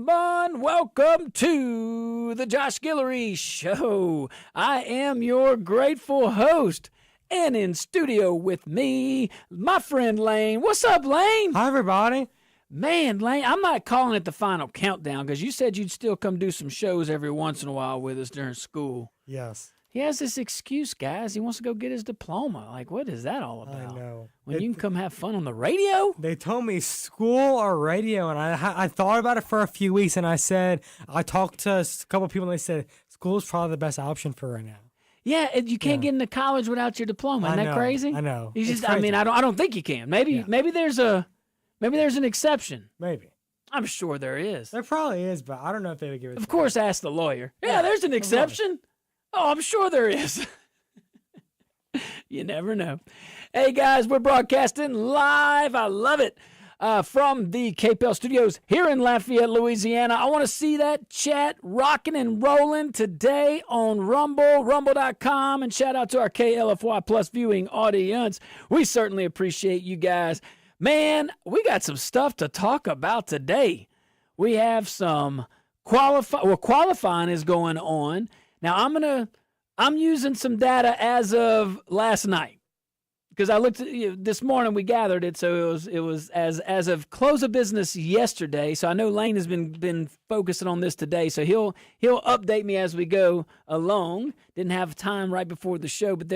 gentlemen, welcome to the Josh Guillory Show. I am your grateful host, and in studio with me, my friend Lane. What's up, Lane? Hi, everybody. Man, Lane, I'm not calling it the final countdown because you said you'd still come do some shows every once in a while with us during school. Yes. He has this excuse, guys. He wants to go get his diploma. Like, what is that all about? I know. When you can come have fun on the radio? They told me school or radio, and I thought about it for a few weeks, and I talked to a couple of people, and they said school is probably the best option for right now. Yeah, and you can't get into college without your diploma. Isn't that crazy? I know. You just, I mean, I don't think you can. Maybe there's an exception. Maybe. I'm sure there is. There probably is, but I don't know if they would give it. Of course, ask the lawyer. Yeah, there's an exception. Oh, I'm sure there is. You never know. Hey, guys, we're broadcasting live. I love it. From the KPL studios here in Lafayette, Louisiana. I want to see that chat rocking and rolling today on Rumble, rumble.com, and shout out to our KLFY Plus viewing audience. We certainly appreciate you guys. Man, we got some stuff to talk about today. We have some qualifying is going on. Now, I'm using some data as of last night because I looked at this morning. We gathered it, so it was as of close of business yesterday. So I know Lane has been focusing on this today, so he'll update me as we go along. Didn't have time right before the show, but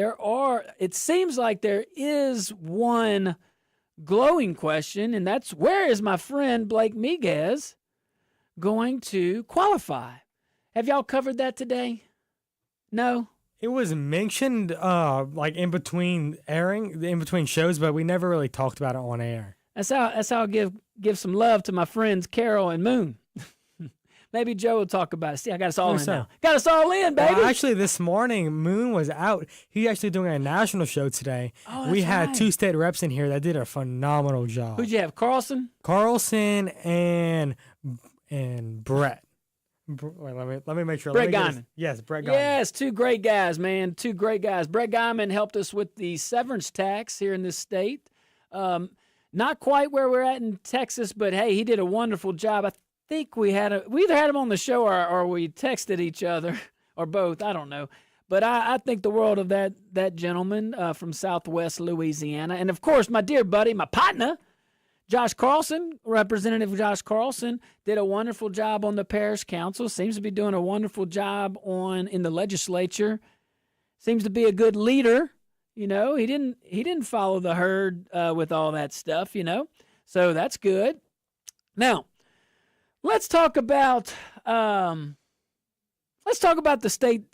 it seems like there is one glowing question, and that's where is my friend Blake Miguez going to qualify? Have y'all covered that today? No? It was mentioned like in between shows, but we never really talked about it on air. That's how I'll give some love to my friends Carol and Moon. Maybe Joe will talk about it. See, I got us all in now. Got us all in, baby. Well, actually, this morning, Moon was out. He's actually doing a national show today. Oh, that's we had right. 2 state reps in here that did a phenomenal job. Who'd you have, Carlson? Carlson and Brett. Wait, let me make sure. Brett Guyman. Yes, Brett Guyman. Yes, 2 great guys, man. 2 great guys. Brett Guyman helped us with the severance tax here in this state. Not quite where we're at in Texas, but hey, he did a wonderful job. I think we either had him on the show or we texted each other or both. I don't know. But I think the world of that gentleman from Southwest Louisiana. And, of course, my dear buddy, my partner, Josh Carlson, Representative Josh Carlson, did a wonderful job on the parish council. Seems to be doing a wonderful job in the legislature. Seems to be a good leader. You know, he didn't follow the herd with all that stuff. You know, so that's good. Now, let's talk about the state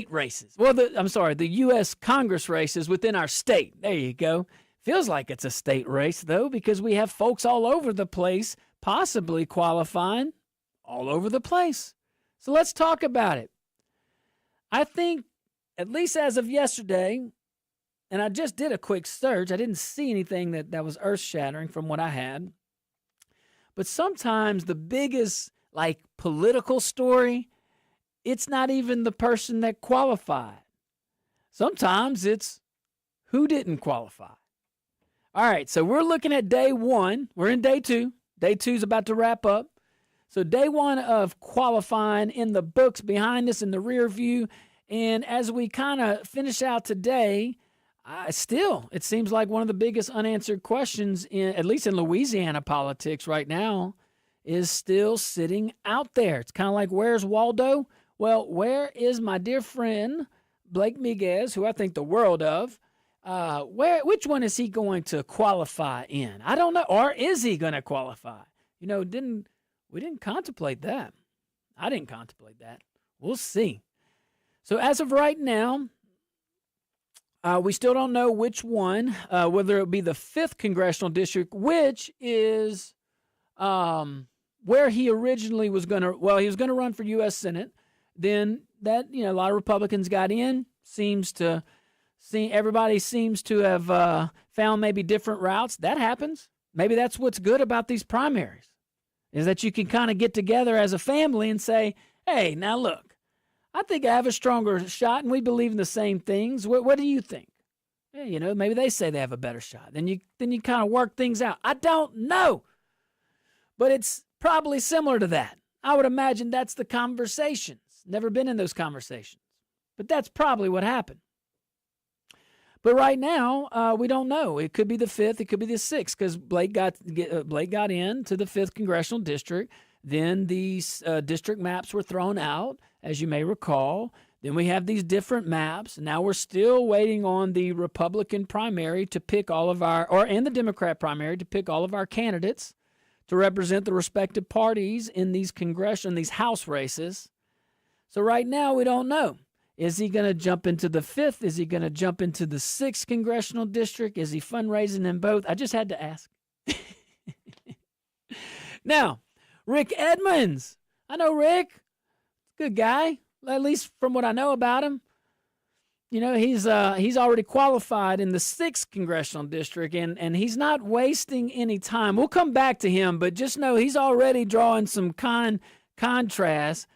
races. Well, the U.S. Congress races within our state. There you go. Feels like it's a state race, though, because we have folks all over the place possibly qualifying all over the place. So let's talk about it. I think, at least as of yesterday, and I just did a quick search. I didn't see anything that was earth-shattering from what I had. But sometimes the biggest, political story, it's not even the person that qualified. Sometimes it's who didn't qualify. All right, so we're looking at day 1. We're in day 2. Day 2 is about to wrap up. So day 1 of qualifying in the books behind us in the rear view. And as we kind of finish out today, it seems like one of the biggest unanswered questions, at least in Louisiana politics right now, is still sitting out there. It's kind of like, where's Waldo? Well, where is my dear friend Blake Miguez, who I think the world of? Which one is he going to qualify in? I don't know. Or is he going to qualify? You know, we didn't contemplate that. I didn't contemplate that. We'll see. So as of right now, we still don't know which one, whether it be the 5th congressional district, which is where he originally was going to, he was going to run for U.S. Senate. Then a lot of Republicans got in, everybody seems to have found maybe different routes. That happens. Maybe that's what's good about these primaries, is that you can kind of get together as a family and say, hey, now look, I think I have a stronger shot and we believe in the same things. What do you think? Yeah, maybe they say they have a better shot. Then you kind of work things out. I don't know. But Probably similar to that. I would imagine that's the conversations. Never been in those conversations. But that's probably what happened. But right now, we don't know. It could be the 5th. It could be the 6th because Blake got into the 5th congressional district. Then these district maps were thrown out, as you may recall. Then we have these different maps. Now we're still waiting on the Republican primary to pick all of and the Democrat primary to pick all of our candidates to represent the respective parties in these these House races. So right now we don't know. Is he going to jump into the 5th? Is he going to jump into the 6th congressional district? Is he fundraising in both? I just had to ask. Now, Rick Edmonds. I know Rick. Good guy, at least from what I know about him. You know, he's already qualified in the 6th congressional district, and he's not wasting any time. We'll come back to him, but just know he's already drawing some contrast.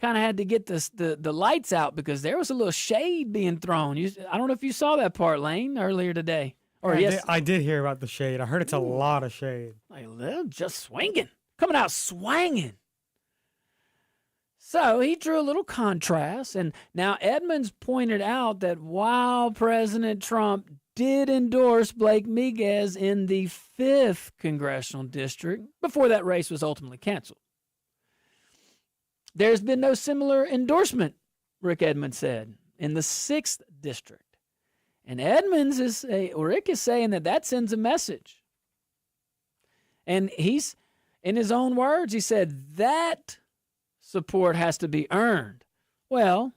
Kind of had to get the lights out because there was a little shade being thrown. I don't know if you saw that part, Lane, earlier today. I did hear about the shade. I heard it's a lot of shade. Like, just swinging. Coming out swinging. So he drew a little contrast. And now Edmonds pointed out that while President Trump did endorse Blake Miguez in the 5th congressional district before that race was ultimately canceled, there's been no similar endorsement, Rick Edmonds said, in the 6th district. And Rick is saying that sends a message. And he's, in his own words, he said that support has to be earned. Well,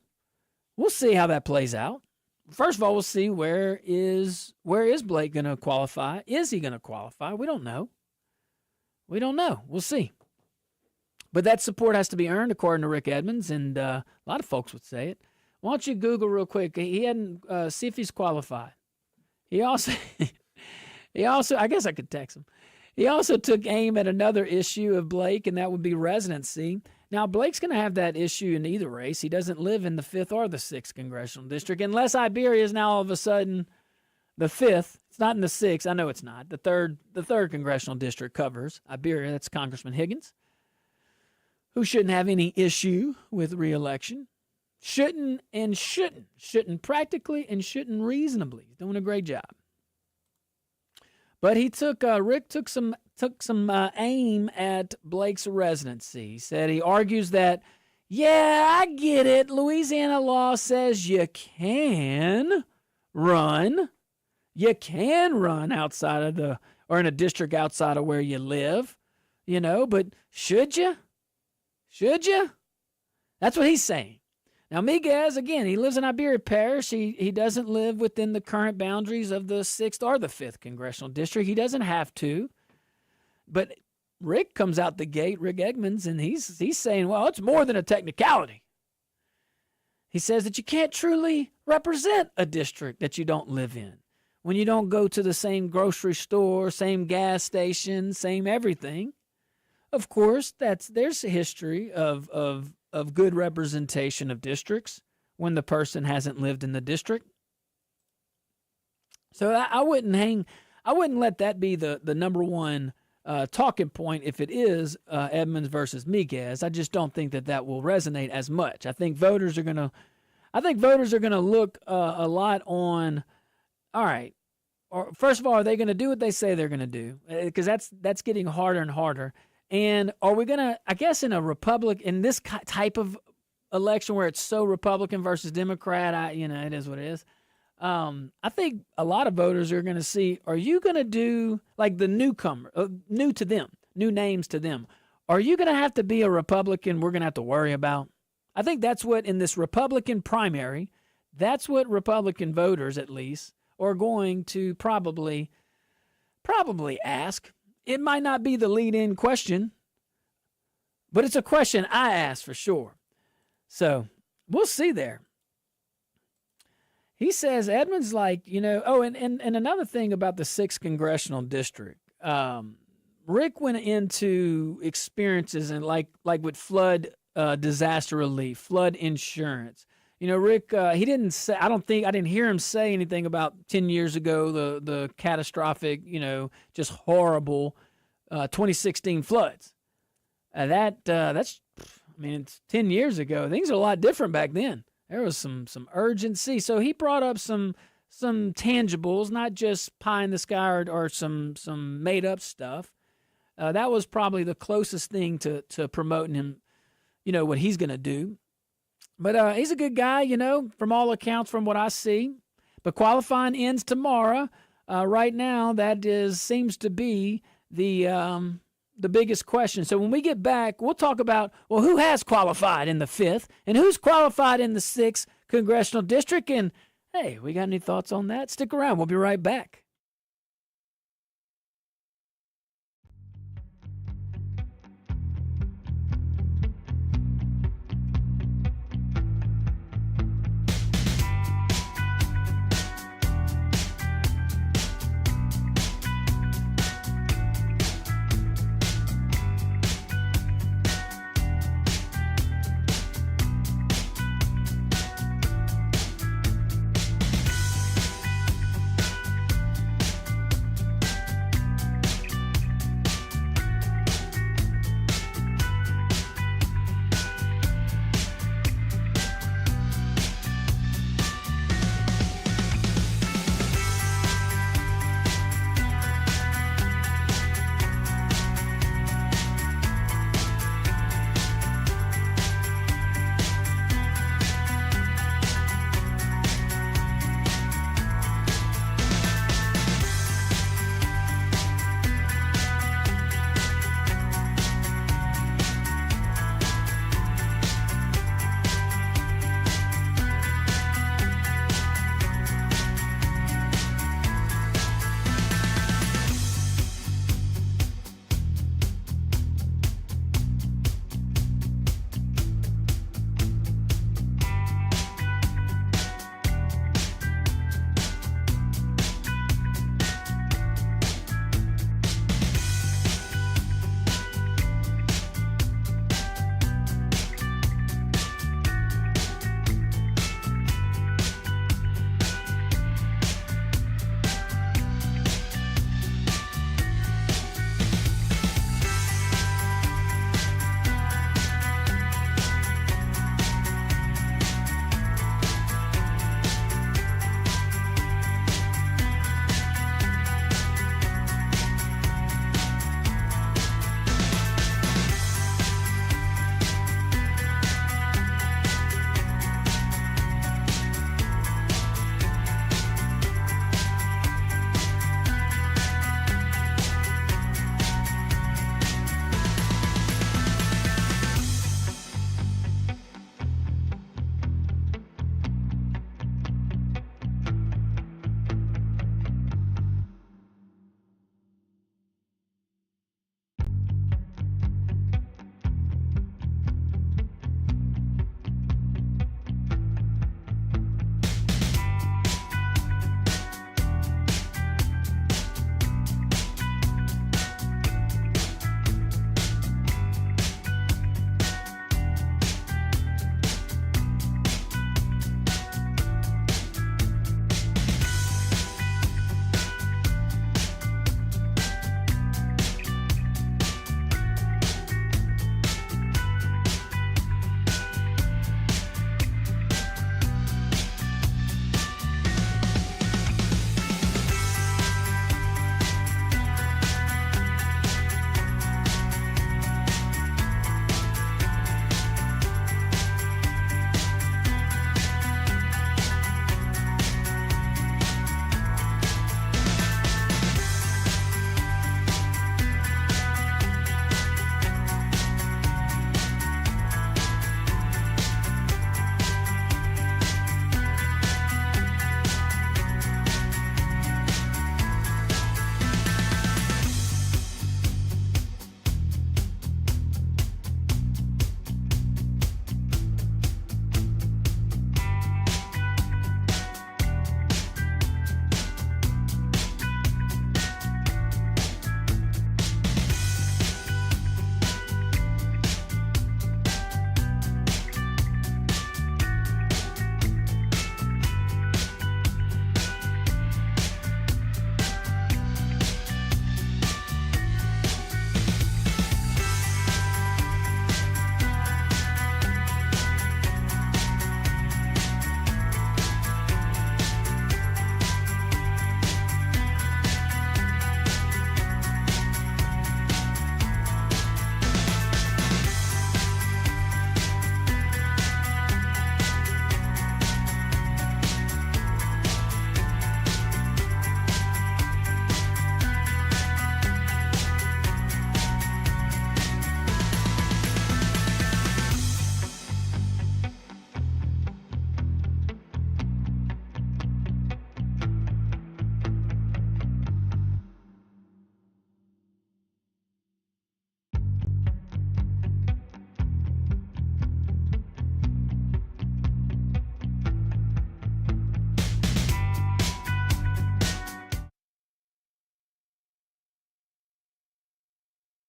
we'll see how that plays out. First of all, we'll see where is Blake going to qualify? Is he going to qualify? We don't know. We'll see. But that support has to be earned, according to Rick Edmonds, and a lot of folks would say it. Why don't you Google real quick? He hadn't see if he's qualified. He also, I guess I could text him. He also took aim at another issue of Blake, and that would be residency. Now, Blake's going to have that issue in either race. He doesn't live in the 5th or the 6th congressional district, unless Iberia is now all of a sudden the 5th. It's not in the 6th. I know it's not. The third congressional district covers Iberia. That's Congressman Higgins, who shouldn't have any issue with re-election. Shouldn't practically and shouldn't reasonably. He's doing a great job. But Rick took some aim at Blake's residency. He said he argues that, yeah, I get it. Louisiana law says you can run outside of or in a district outside of where you live, but should you? Should you? That's what he's saying. Now, Miguez, again, he lives in Iberia Parish. He doesn't live within the current boundaries of the 6th or the 5th congressional district. He doesn't have to. But Rick comes out the gate, Rick Edmonds, and he's saying, well, it's more than a technicality. He says that you can't truly represent a district that you don't live in when you don't go to the same grocery store, same gas station, same everything. Of course, there's a history of good representation of districts when the person hasn't lived in the district. So I wouldn't let that be the number one talking point if it is Edmonds versus Miguez. I just don't think that will resonate as much. I think voters are gonna look a lot on. All right, or first of all, are they going to do what they say they're going to do? Because that's getting harder and harder. And are we going to, I guess, in this type of election where it's so Republican versus Democrat, it is what it is. I think a lot of voters are going to see, are you going to do like the newcomer, new to them, new names to them? Are you going to have to be a Republican we're going to have to worry about? I think that's what, in this Republican primary, that's what Republican voters, at least, are going to probably ask. It might not be the lead-in question, but it's a question I ask for sure. So we'll see there. He says, Edmonds and another thing about the 6th congressional district. Rick went into experiences and like with flood disaster relief, flood insurance. Rick, he didn't say, I didn't hear him say anything about 10 years ago, the catastrophic, just horrible 2016 floods. That's, I mean, it's 10 years ago. Things are a lot different back then. There was some urgency. So he brought up some tangibles, not just pie in the sky or some made up stuff. That was probably the closest thing to promoting him, what he's going to do. But he's a good guy, from all accounts, from what I see. But qualifying ends tomorrow. Right now, that seems to be the biggest question. So when we get back, we'll talk about, who has qualified in the 5th and who's qualified in the 6th Congressional District. And, hey, we got any thoughts on that? Stick around. We'll be right back.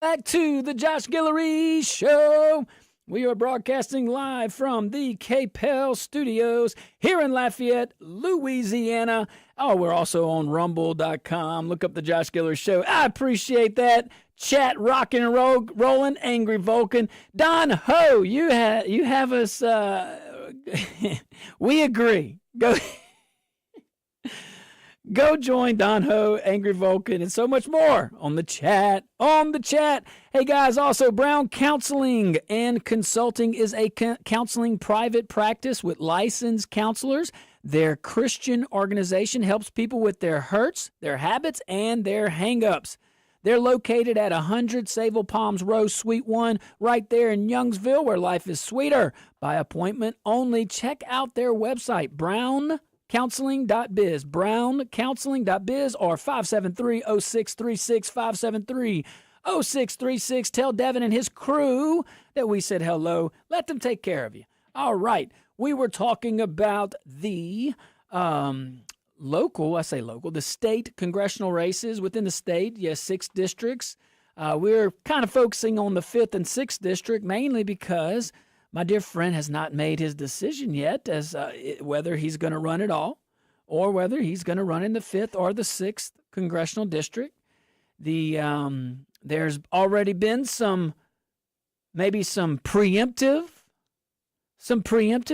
Back to the Josh Guillory Show. We are broadcasting live from the KPEL studios here in Lafayette, Louisiana. Oh, we're also on rumble.com. Look up the Josh Guillory Show. I appreciate that. Chat rocking and rolling. Angry Vulcan. Don Ho, you have us. We agree. Go join Don Ho, Angry Vulcan, and so much more on the chat. Hey, guys, also, Brown Counseling and Consulting is a counseling private practice with licensed counselors. Their Christian organization helps people with their hurts, their habits, and their hang-ups. They're located at 100 Sable Palms Road, Suite 1, right there in Youngsville, where life is sweeter. By appointment only. Check out their website, browncounseling.biz, browncounseling.biz, or 573-0636, 573-0636. Tell Devin and his crew that we said hello. Let them take care of you. All right. We were talking about the the state congressional races within the state. Yes, 6 districts. We're kind of focusing on the 5th and 6th district, mainly because my dear friend has not made his decision yet as whether he's going to run at all or whether he's going to run in the 5th or the 6th congressional district. There's already been some preemptive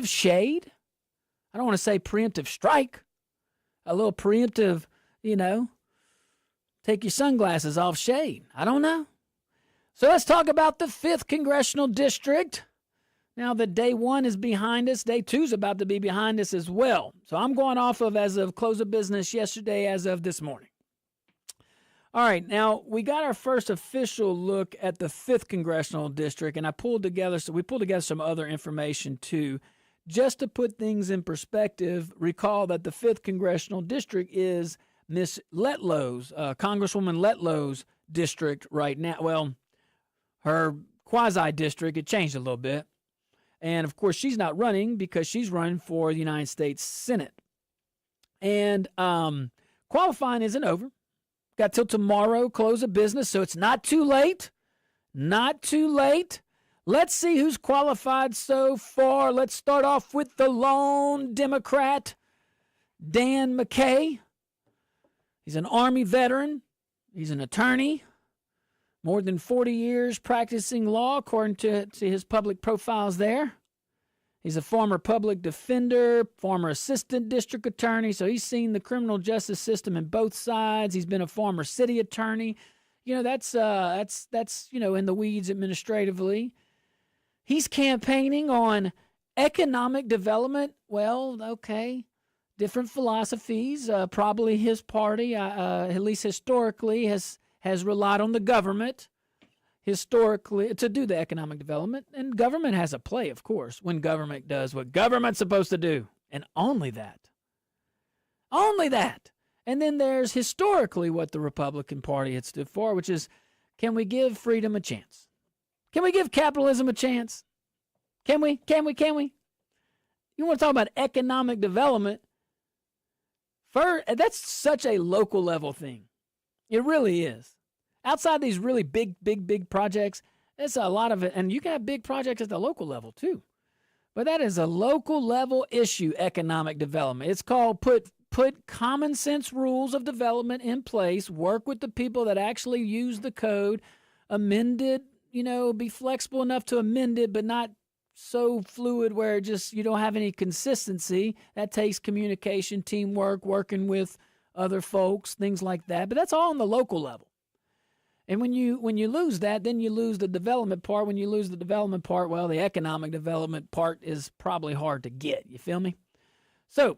shade. I don't want to say preemptive strike. A little preemptive, take your sunglasses off shade. I don't know. So let's talk about the 5th congressional district. Now that day 1 is behind us, day 2 is about to be behind us as well. So I'm going off of as of close of business yesterday, as of this morning. All right, now we got our first official look at the 5th congressional district, and we pulled together some other information too. Just to put things in perspective, recall that the 5th congressional district is Miss Letlow's, Congresswoman Letlow's district right now. Well, her quasi-district, it changed a little bit. And, of course, she's not running because she's running for the United States Senate. And qualifying isn't over. Got till tomorrow, close of business, so it's not too late. Not too late. Let's see who's qualified so far. Let's start off with the lone Democrat, Dan McKay. He's an Army veteran. He's an attorney. More than 40 years practicing law, according to his public profiles there. He's a former public defender, former assistant district attorney, so he's seen the criminal justice system in both sides. He's been a former city attorney. That's in the weeds administratively. He's campaigning on economic development. Well, okay, different philosophies. Probably his party, at least historically, has relied on the government historically to do the economic development. And government has a play, of course, when government does what government's supposed to do. And only that. Only that. And then there's historically what the Republican Party had stood for, which is, can we give freedom a chance? Can we give capitalism a chance? Can we? You want to talk about economic development? That's such a local level thing. It really is. Outside these really big projects, it's a lot of it. And you can have big projects at the local level too. But that is a local level issue, economic development. It's called put common sense rules of development in place, work with the people that actually use the code, amend it, be flexible enough to amend it, but not so fluid where you don't have any consistency. That takes communication, teamwork, working with other folks, things like that. But that's all on the local level. And when you lose that, then you lose the development part. When you lose the development part, well, the economic development part is probably hard to get. You feel me? So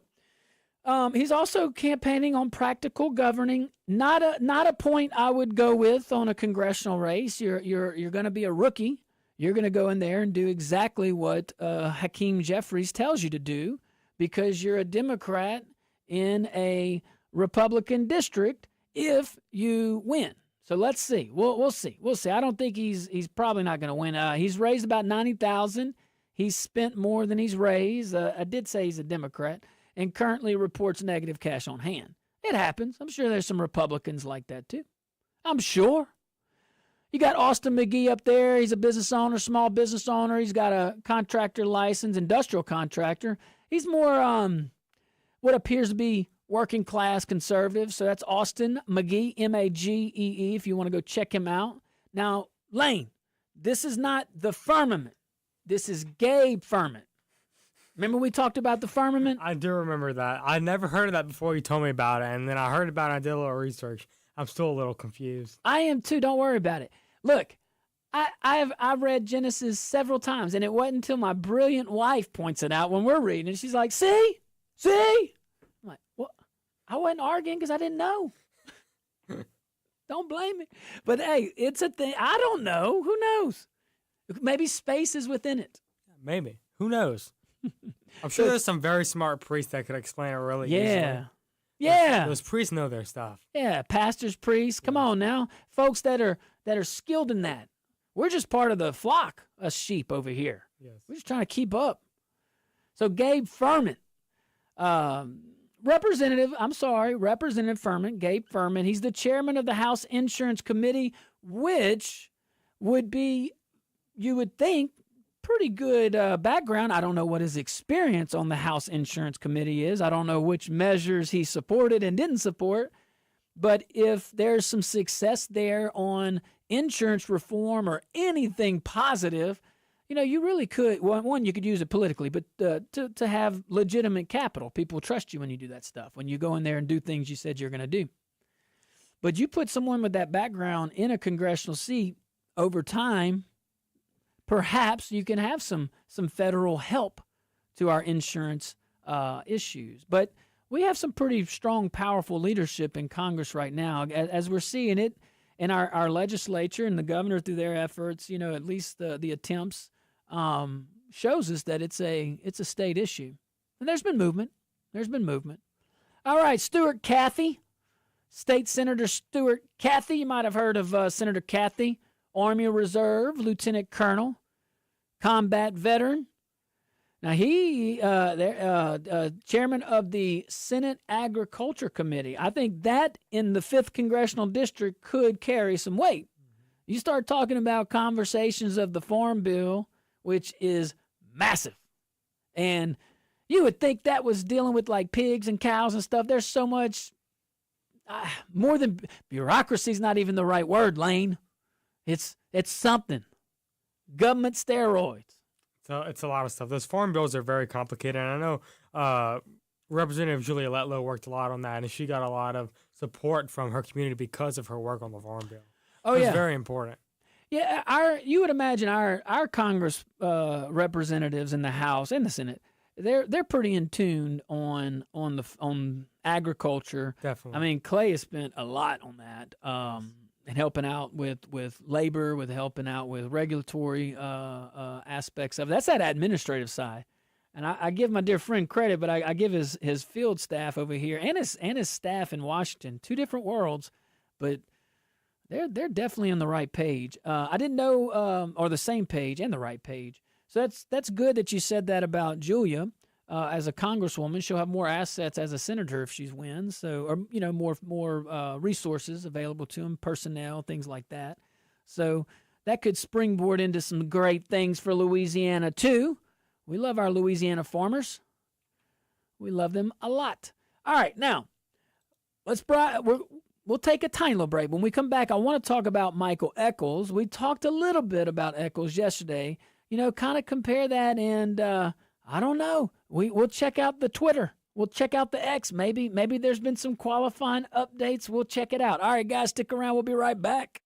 he's also campaigning on practical governing. Not a point I would go with on a congressional race. You're going to be a rookie. You're going to go in there and do exactly what Hakeem Jeffries tells you to do because you're a Democrat in a Republican district if you win. So let's see. We'll see. I don't think he's probably not going to win. He's raised about $90,000. He's spent more than he's raised. I did say he's a Democrat and currently reports negative cash on hand. It happens. I'm sure there's some Republicans like that too. I'm sure. You got Austin McGee up there. He's a business owner, small business owner. He's got a contractor license, industrial contractor. He's more what appears to be working class conservative. So that's Austin McGee, Magee, if you want to go check him out. Now, Lane, this is not the firmament. This is Gabe Firmament. Remember we talked about the firmament? I do remember that. I never heard of that before you told me about it, and then I heard about it and I did a little research. I'm still a little confused. I am too. Don't worry about it. Look, I've read Genesis several times, and it wasn't until my brilliant wife points it out when we're reading, and she's like, see? I'm like, well, I wasn't arguing because I didn't know. Don't blame me. But, hey, it's a thing. I don't know. Who knows? Maybe space is within it. Maybe. Who knows? I'm sure there's some very smart priests that could explain it really easily. Yeah. Those priests know their stuff. Yeah, pastors, priests. Come on now. Folks that are skilled in that. We're just part of the flock of sheep over here. Yes. We're just trying to keep up. So Gabe Firmament, Representative Firmament, Gabe Firmament, he's the chairman of the House Insurance Committee, which would be, you would think, pretty good background. I don't know what his experience on the House Insurance Committee is. I don't know which measures he supported and didn't support. But if there's some success there on insurance reform or anything positive, you really could. One, you could use it politically, but to have legitimate capital. People trust you when you do that stuff, when you go in there and do things you said you're going to do. But you put someone with that background in a congressional seat over time, perhaps you can have some federal help to our insurance issues. But we have some pretty strong, powerful leadership in Congress right now, as we're seeing it in our legislature and the governor through their efforts. At least the attempts shows us that it's a state issue, and there's been movement. All right, Stuart Cathy, State Senator Stuart Cathy. You might have heard of Senator Cathy. Army Reserve, Lieutenant Colonel, combat veteran. Now, he chairman of the Senate Agriculture Committee. I think that in the 5th Congressional District could carry some weight. You start talking about conversations of the Farm Bill, which is massive. And you would think that was dealing with like pigs and cows and stuff. There's so much more than bureaucracy is not even the right word, Lane. It's something. Government steroids. So it's a lot of stuff. Those farm bills are very complicated. And I know Representative Julia Letlow worked a lot on that, and she got a lot of support from her community because of her work on the farm bill. Oh, it's yeah. very important. Yeah, you would imagine our Congress representatives in the House and the Senate, they're pretty in tune on agriculture. Definitely. I mean, Clay has spent a lot on that. And helping out with labor, with helping out with regulatory aspects of it. That's that administrative side. And I give my dear friend credit, but I give his field staff over here and his staff in Washington, two different worlds, but they're definitely on the right page. I didn't know, or the same page and the right page. So that's good that you said that about Julia. As a congresswoman, she'll have more assets as a senator if she wins. So, or more resources available to them, personnel, things like that. So that could springboard into some great things for Louisiana too. We love our Louisiana farmers. We love them a lot. All right, now we'll take a tiny little break. When we come back, I want to talk about Michael Echols. We talked a little bit about Echols yesterday. Kind of compare that and. I don't know. We'll check out the Twitter. We'll check out the X. Maybe there's been some qualifying updates. We'll check it out. All right, guys, stick around. We'll be right back.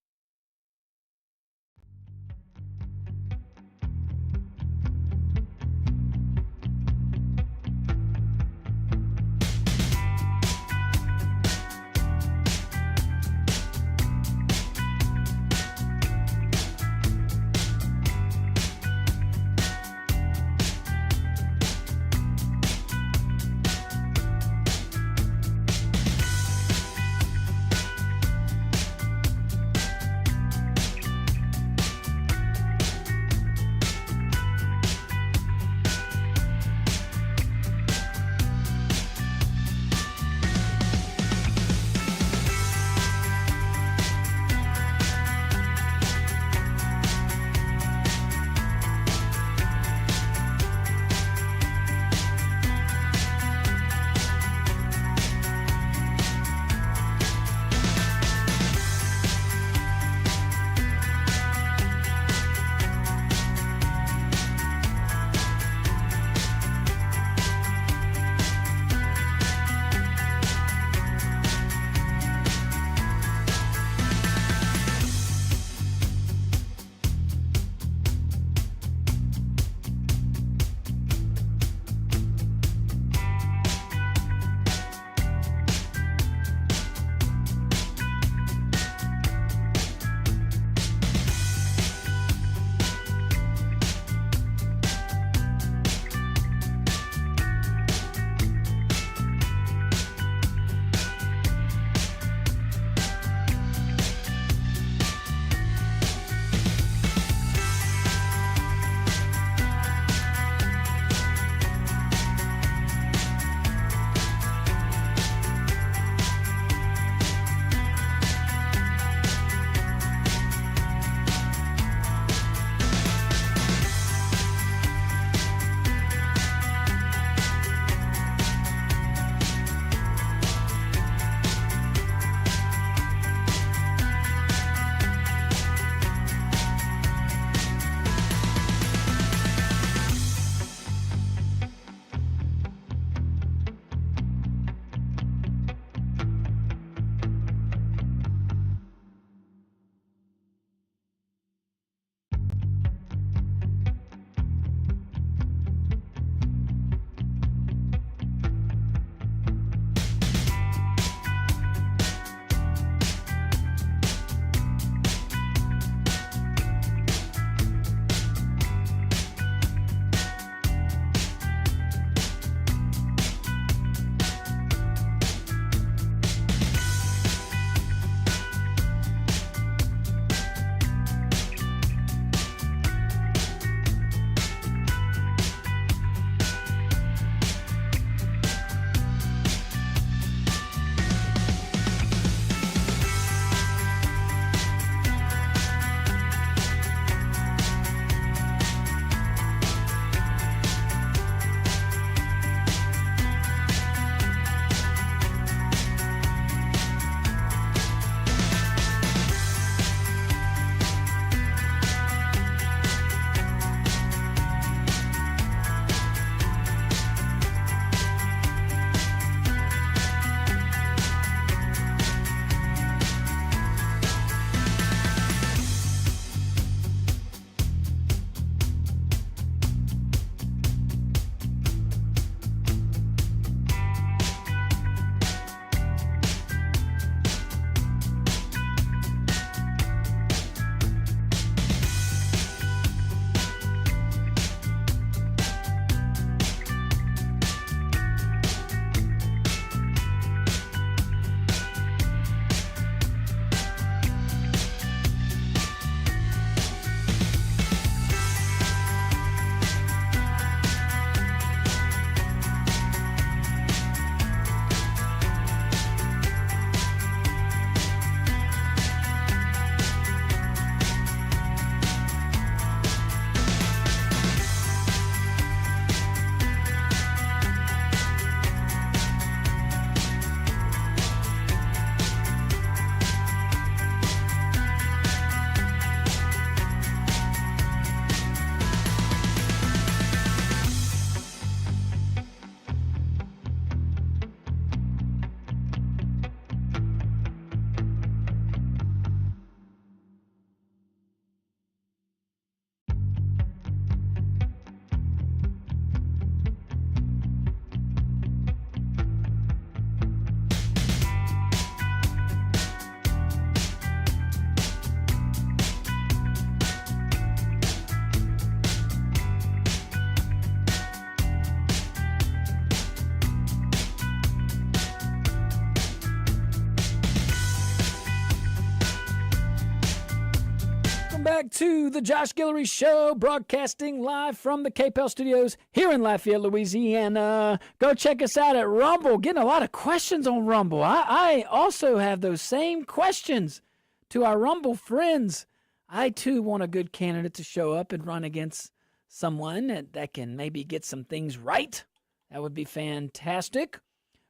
back to the Josh Guillory Show, broadcasting live from the KPEL studios here in Lafayette, Louisiana. Go check us out at Rumble. Getting a lot of questions on Rumble. I also have those same questions to our Rumble friends. I, too, want a good candidate to show up and run against someone that can maybe get some things right. That would be fantastic.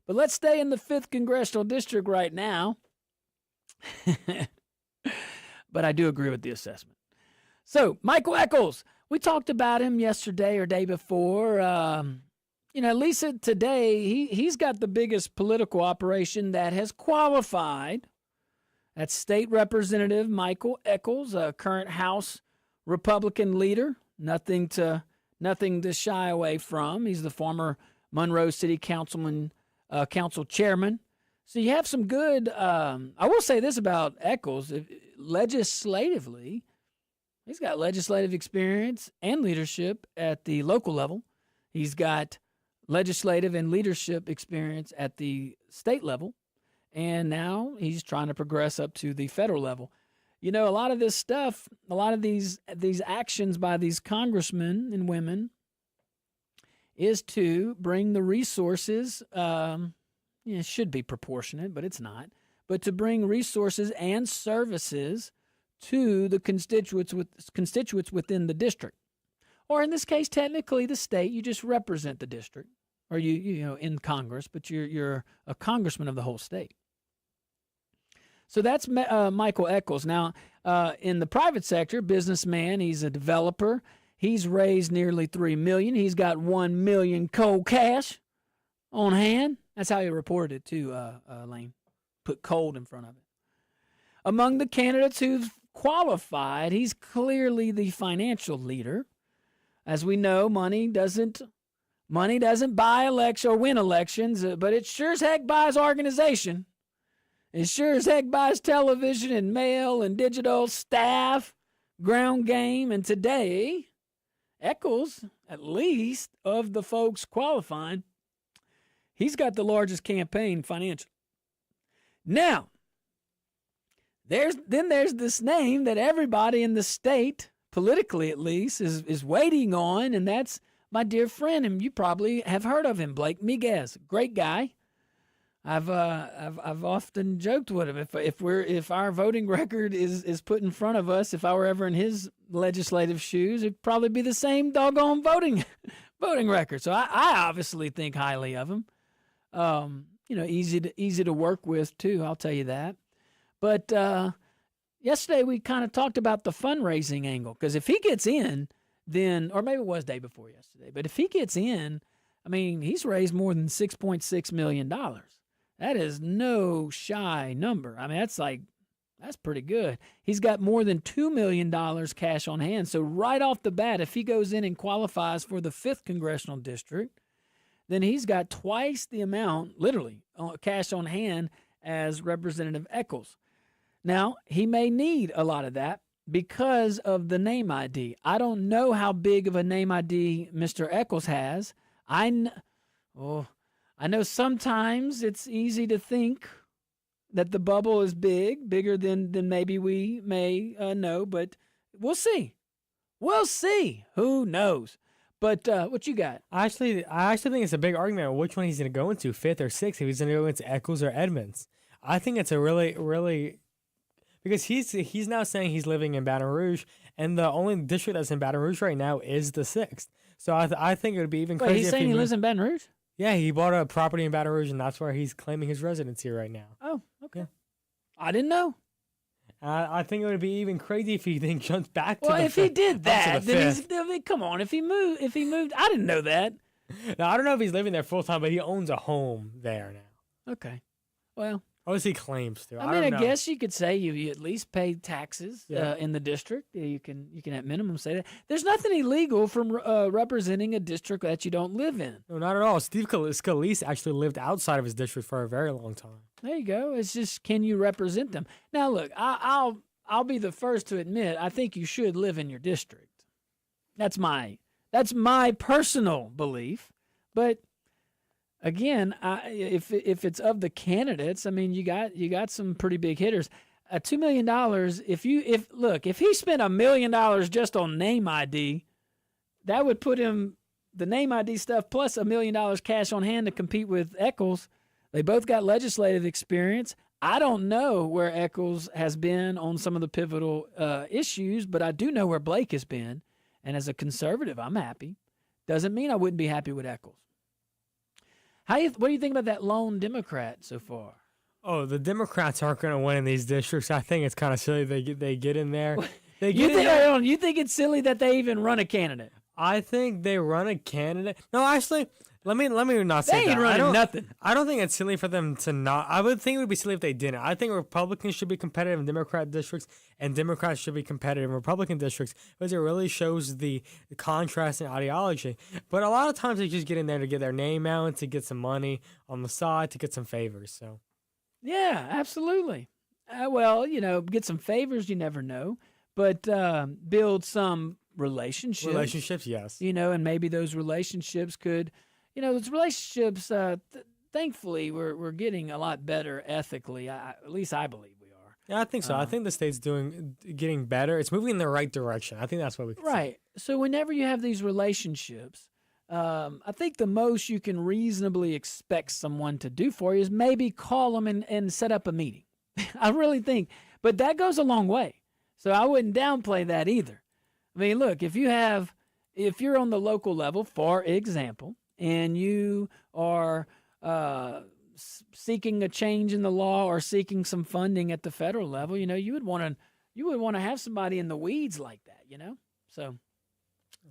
But let's stay in the 5th Congressional District right now. But I do agree with the assessment. So, Michael Echols, we talked about him yesterday or day before. At least today, he's got the biggest political operation that has qualified. That's State Representative Michael Echols, a current House Republican leader. Nothing to shy away from. He's the former Monroe City Council chairman. So you have some good, I will say this about Echols, legislatively, he's got legislative experience and leadership at the local level. He's got legislative and leadership experience at the state level. And now he's trying to progress up to the federal level. A lot of this stuff, a lot of these actions by these congressmen and women is to bring the resources, it should be proportionate, but it's not. But to bring resources and services to the constituents within the district, or in this case, technically the state. You just represent the district, or you in Congress, but you're a congressman of the whole state. So that's Michael Echols. Now, in the private sector, businessman, he's a developer. He's raised nearly $3 million. He's got $1 million cold cash on hand. That's how he reported it too, Lane. Put cold in front of it. Among the candidates who've qualified, he's clearly the financial leader. As we know, money doesn't buy election or win elections, but it sure as heck buys organization. It sure as heck buys television and mail and digital, staff, ground game. And today, Echols, at least of the folks qualifying, he's got the largest campaign financially. Now, there's this name that everybody in the state, politically at least, is waiting on, and that's my dear friend, and you probably have heard of him, Blake Miguez. Great guy. I've often joked with him, if our voting record is put in front of us, if I were ever in his legislative shoes, it'd probably be the same doggone voting record. So I obviously think highly of him. Easy to work with too, I'll tell you that. But yesterday we kind of talked about the fundraising angle, because if he gets in, then, or maybe it was day before yesterday, but if he gets in, I mean, he's raised more than $6.6 million. That is no shy number. I mean, that's pretty good. He's got more than $2 million cash on hand. So right off the bat, if he goes in and qualifies for the 5th Congressional District, then he's got twice the amount, literally, cash on hand as Representative Echols. Now, he may need a lot of that because of the name ID. I don't know how big of a name ID Mr. Echols has. I know sometimes it's easy to think that the bubble is bigger than maybe we may know, but we'll see. We'll see. Who knows? But what you got? I actually think it's a big argument on which one he's going to go into, 5th or 6th, if he's going to go into Echols or Edmonds. I think it's a really, because he's now saying he's living in Baton Rouge, and the only district that's in Baton Rouge right now is the 6th. So I think it would be even crazy. He's saying he lives in Baton Rouge? Yeah, he bought a property in Baton Rouge, and that's where he's claiming his residency right now. Oh, okay. Yeah. I didn't know. I think it would be even crazy if he then jumps back to well, the if he did that, then fifth. come on. If he moved, I didn't know that. Now, I don't know if he's living there full time, but he owns a home there now. Okay. Well, at least he claims to. I guess you could say you at least pay taxes in the district. You can at minimum say that. There's nothing illegal from representing a district that you don't live in. No, not at all. Steve Scalise actually lived outside of his district for a very long time. There you go. It's just, can you represent them? Now, look, I'll be the first to admit I think you should live in your district. That's my personal belief. But again, if it's of the candidates, I mean, you got some pretty big hitters. $2 million, if he spent $1 million just on name ID, that would put him the name ID stuff plus $1 million cash on hand to compete with Eccles. They both got legislative experience. I don't know where Eccles has been on some of the pivotal issues, but I do know where Blake has been. And as a conservative, I'm happy. Doesn't mean I wouldn't be happy with Eccles. What do you think about that lone Democrat so far? Oh, the Democrats aren't going to win in these districts. I think it's kind of silly they get in there. You think it's silly that they even run a candidate? I think they run a candidate. No, actually, let me not say that. They ain't running nothing. I don't think it's silly for them to not. I would think it would be silly if they didn't. I think Republicans should be competitive in Democrat districts, and Democrats should be competitive in Republican districts because it really shows the contrast in ideology. But a lot of times they just get in there to get their name out, to get some money on the side, to get some favors. So, yeah, absolutely. Well, get some favors. You never know, but build some relationships. Relationships, yes. And maybe those relationships could. Thankfully, we're getting a lot better ethically. At least I believe we are. Yeah, I think so. I think the state's getting better. It's moving in the right direction. I think that's what we can say. So whenever you have these relationships, I think the most you can reasonably expect someone to do for you is maybe call them and set up a meeting. I really think. But that goes a long way. So I wouldn't downplay that either. I mean, look, if you're on the local level, for example, and you are seeking a change in the law or seeking some funding at the federal level, you would want to have somebody in the weeds like that, So,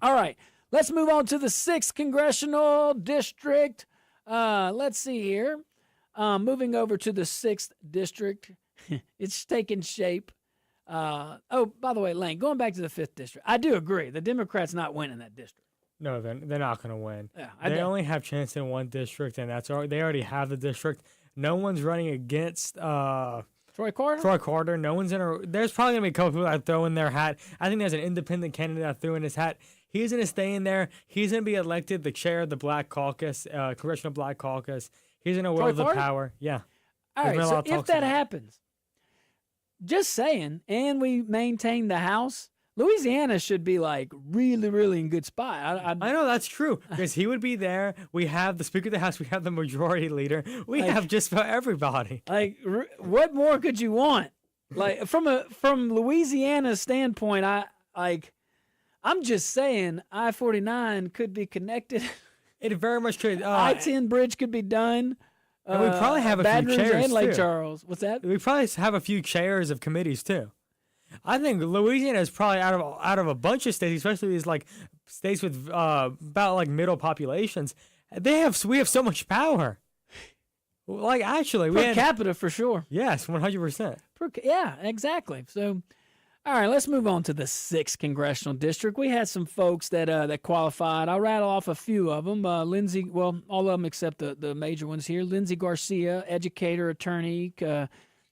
all right, let's move on to the 6th congressional district. Let's see here. Moving over to the 6th district, it's taking shape. By the way, Lane, going back to the 5th district, I do agree. The Democrats not winning that district. No, they're not going to win. Yeah, they only have chance in one district, and they already have the district. No one's running against Troy Carter. Troy Carter. No one's There's probably going to be a couple people that throw in their hat. I think there's an independent candidate that threw in his hat. He's going to stay in there. He's going to be elected the chair of the Black Caucus, Congressional Black Caucus. He's going to wield the power. Yeah. All right. So if that happens, just saying, and we maintain the House, Louisiana should be like really, really in good spot. I know that's true because he would be there. We have the Speaker of the House. We have the Majority Leader. We have just about everybody. Like, what more could you want? Like from Louisiana's standpoint, I'm just saying I-49 could be connected. It very much could. I-10 bridge could be done. And we probably have a Baton few Rouge chairs and Lake too. Charles. What's that? We probably have a few chairs of committees too. I think Louisiana is probably out of a bunch of states, especially these like states with about like middle populations. We have so much power. Like actually, per capita for sure. Yes, 100%. Yeah, exactly. So, all right, let's move on to the 6th congressional district. We had some folks that qualified. I'll rattle off a few of them. Lindsey, well, all of them except the major ones here. Lindsey Garcia, educator, attorney,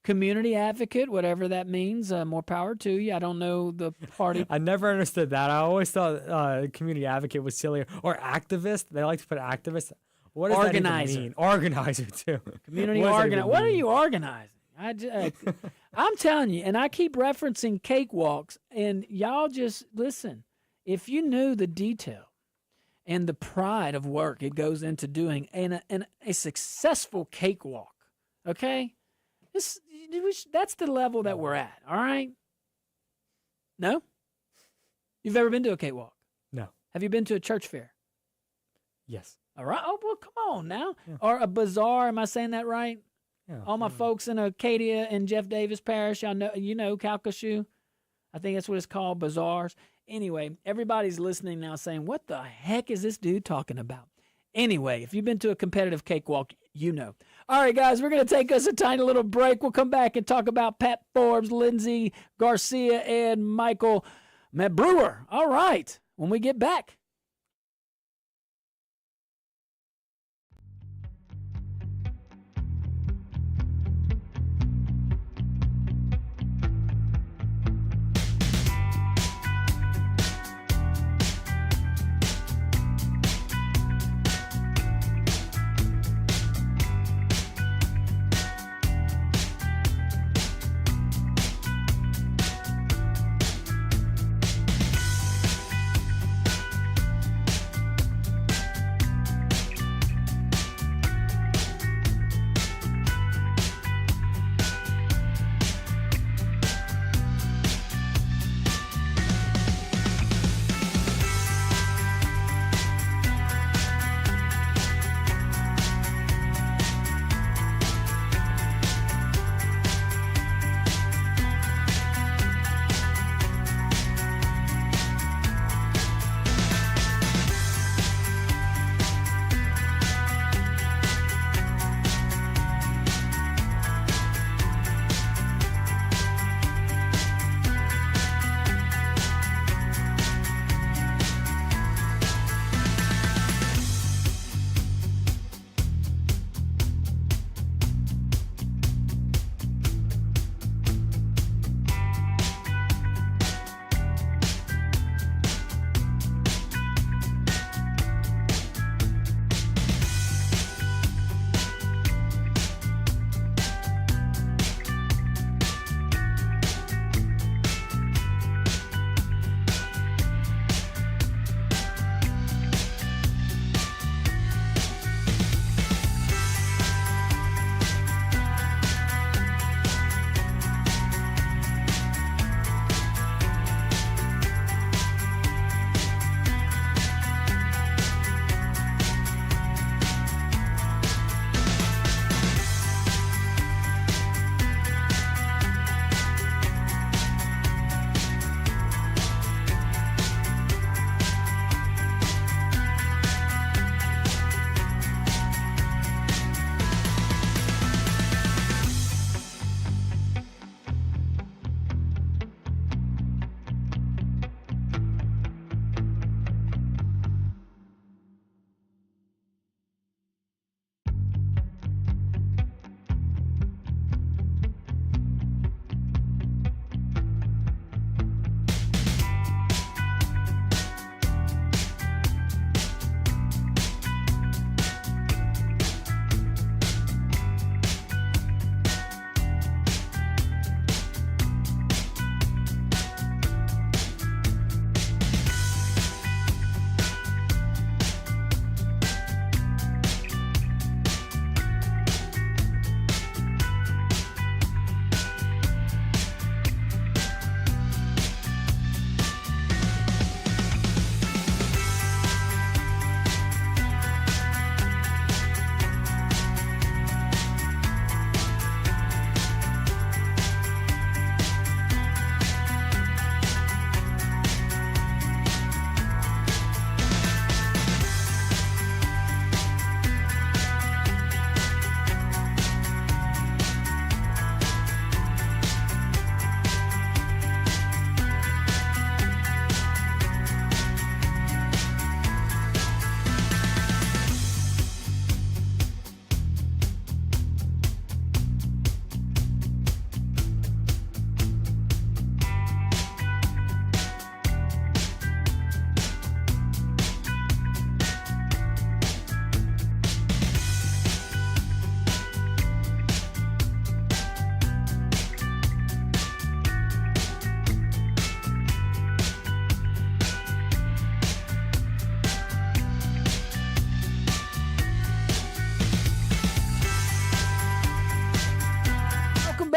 community advocate, whatever that means. More power to you. I don't know the party. I never understood that. I always thought community advocate was silly. Or activist. They like to put activist. What does organizer. That even mean? Organizer, too. Community organizer. What are you organizing? I'm telling you, and I keep referencing cakewalks, and y'all just listen. If you knew the detail and the pride of work it goes into doing a successful cakewalk, okay? That's the level that we're at, all right? No? You've ever been to a cakewalk? No. Have you been to a church fair? Yes. All right. Oh, well, come on now. Yeah. Or a bazaar. Am I saying that right? Yeah. All my folks in Acadia and Jeff Davis Parish, y'all know, Calcasieu. I think that's what it's called, bazaars. Anyway, everybody's listening now saying, what the heck is this dude talking about? Anyway, if you've been to a competitive cakewalk, you know. All right, guys, we're going to take us a tiny little break. We'll come back and talk about Pat Forbes, Lindsey Garcia, and Michael Brewer. All right, when we get back.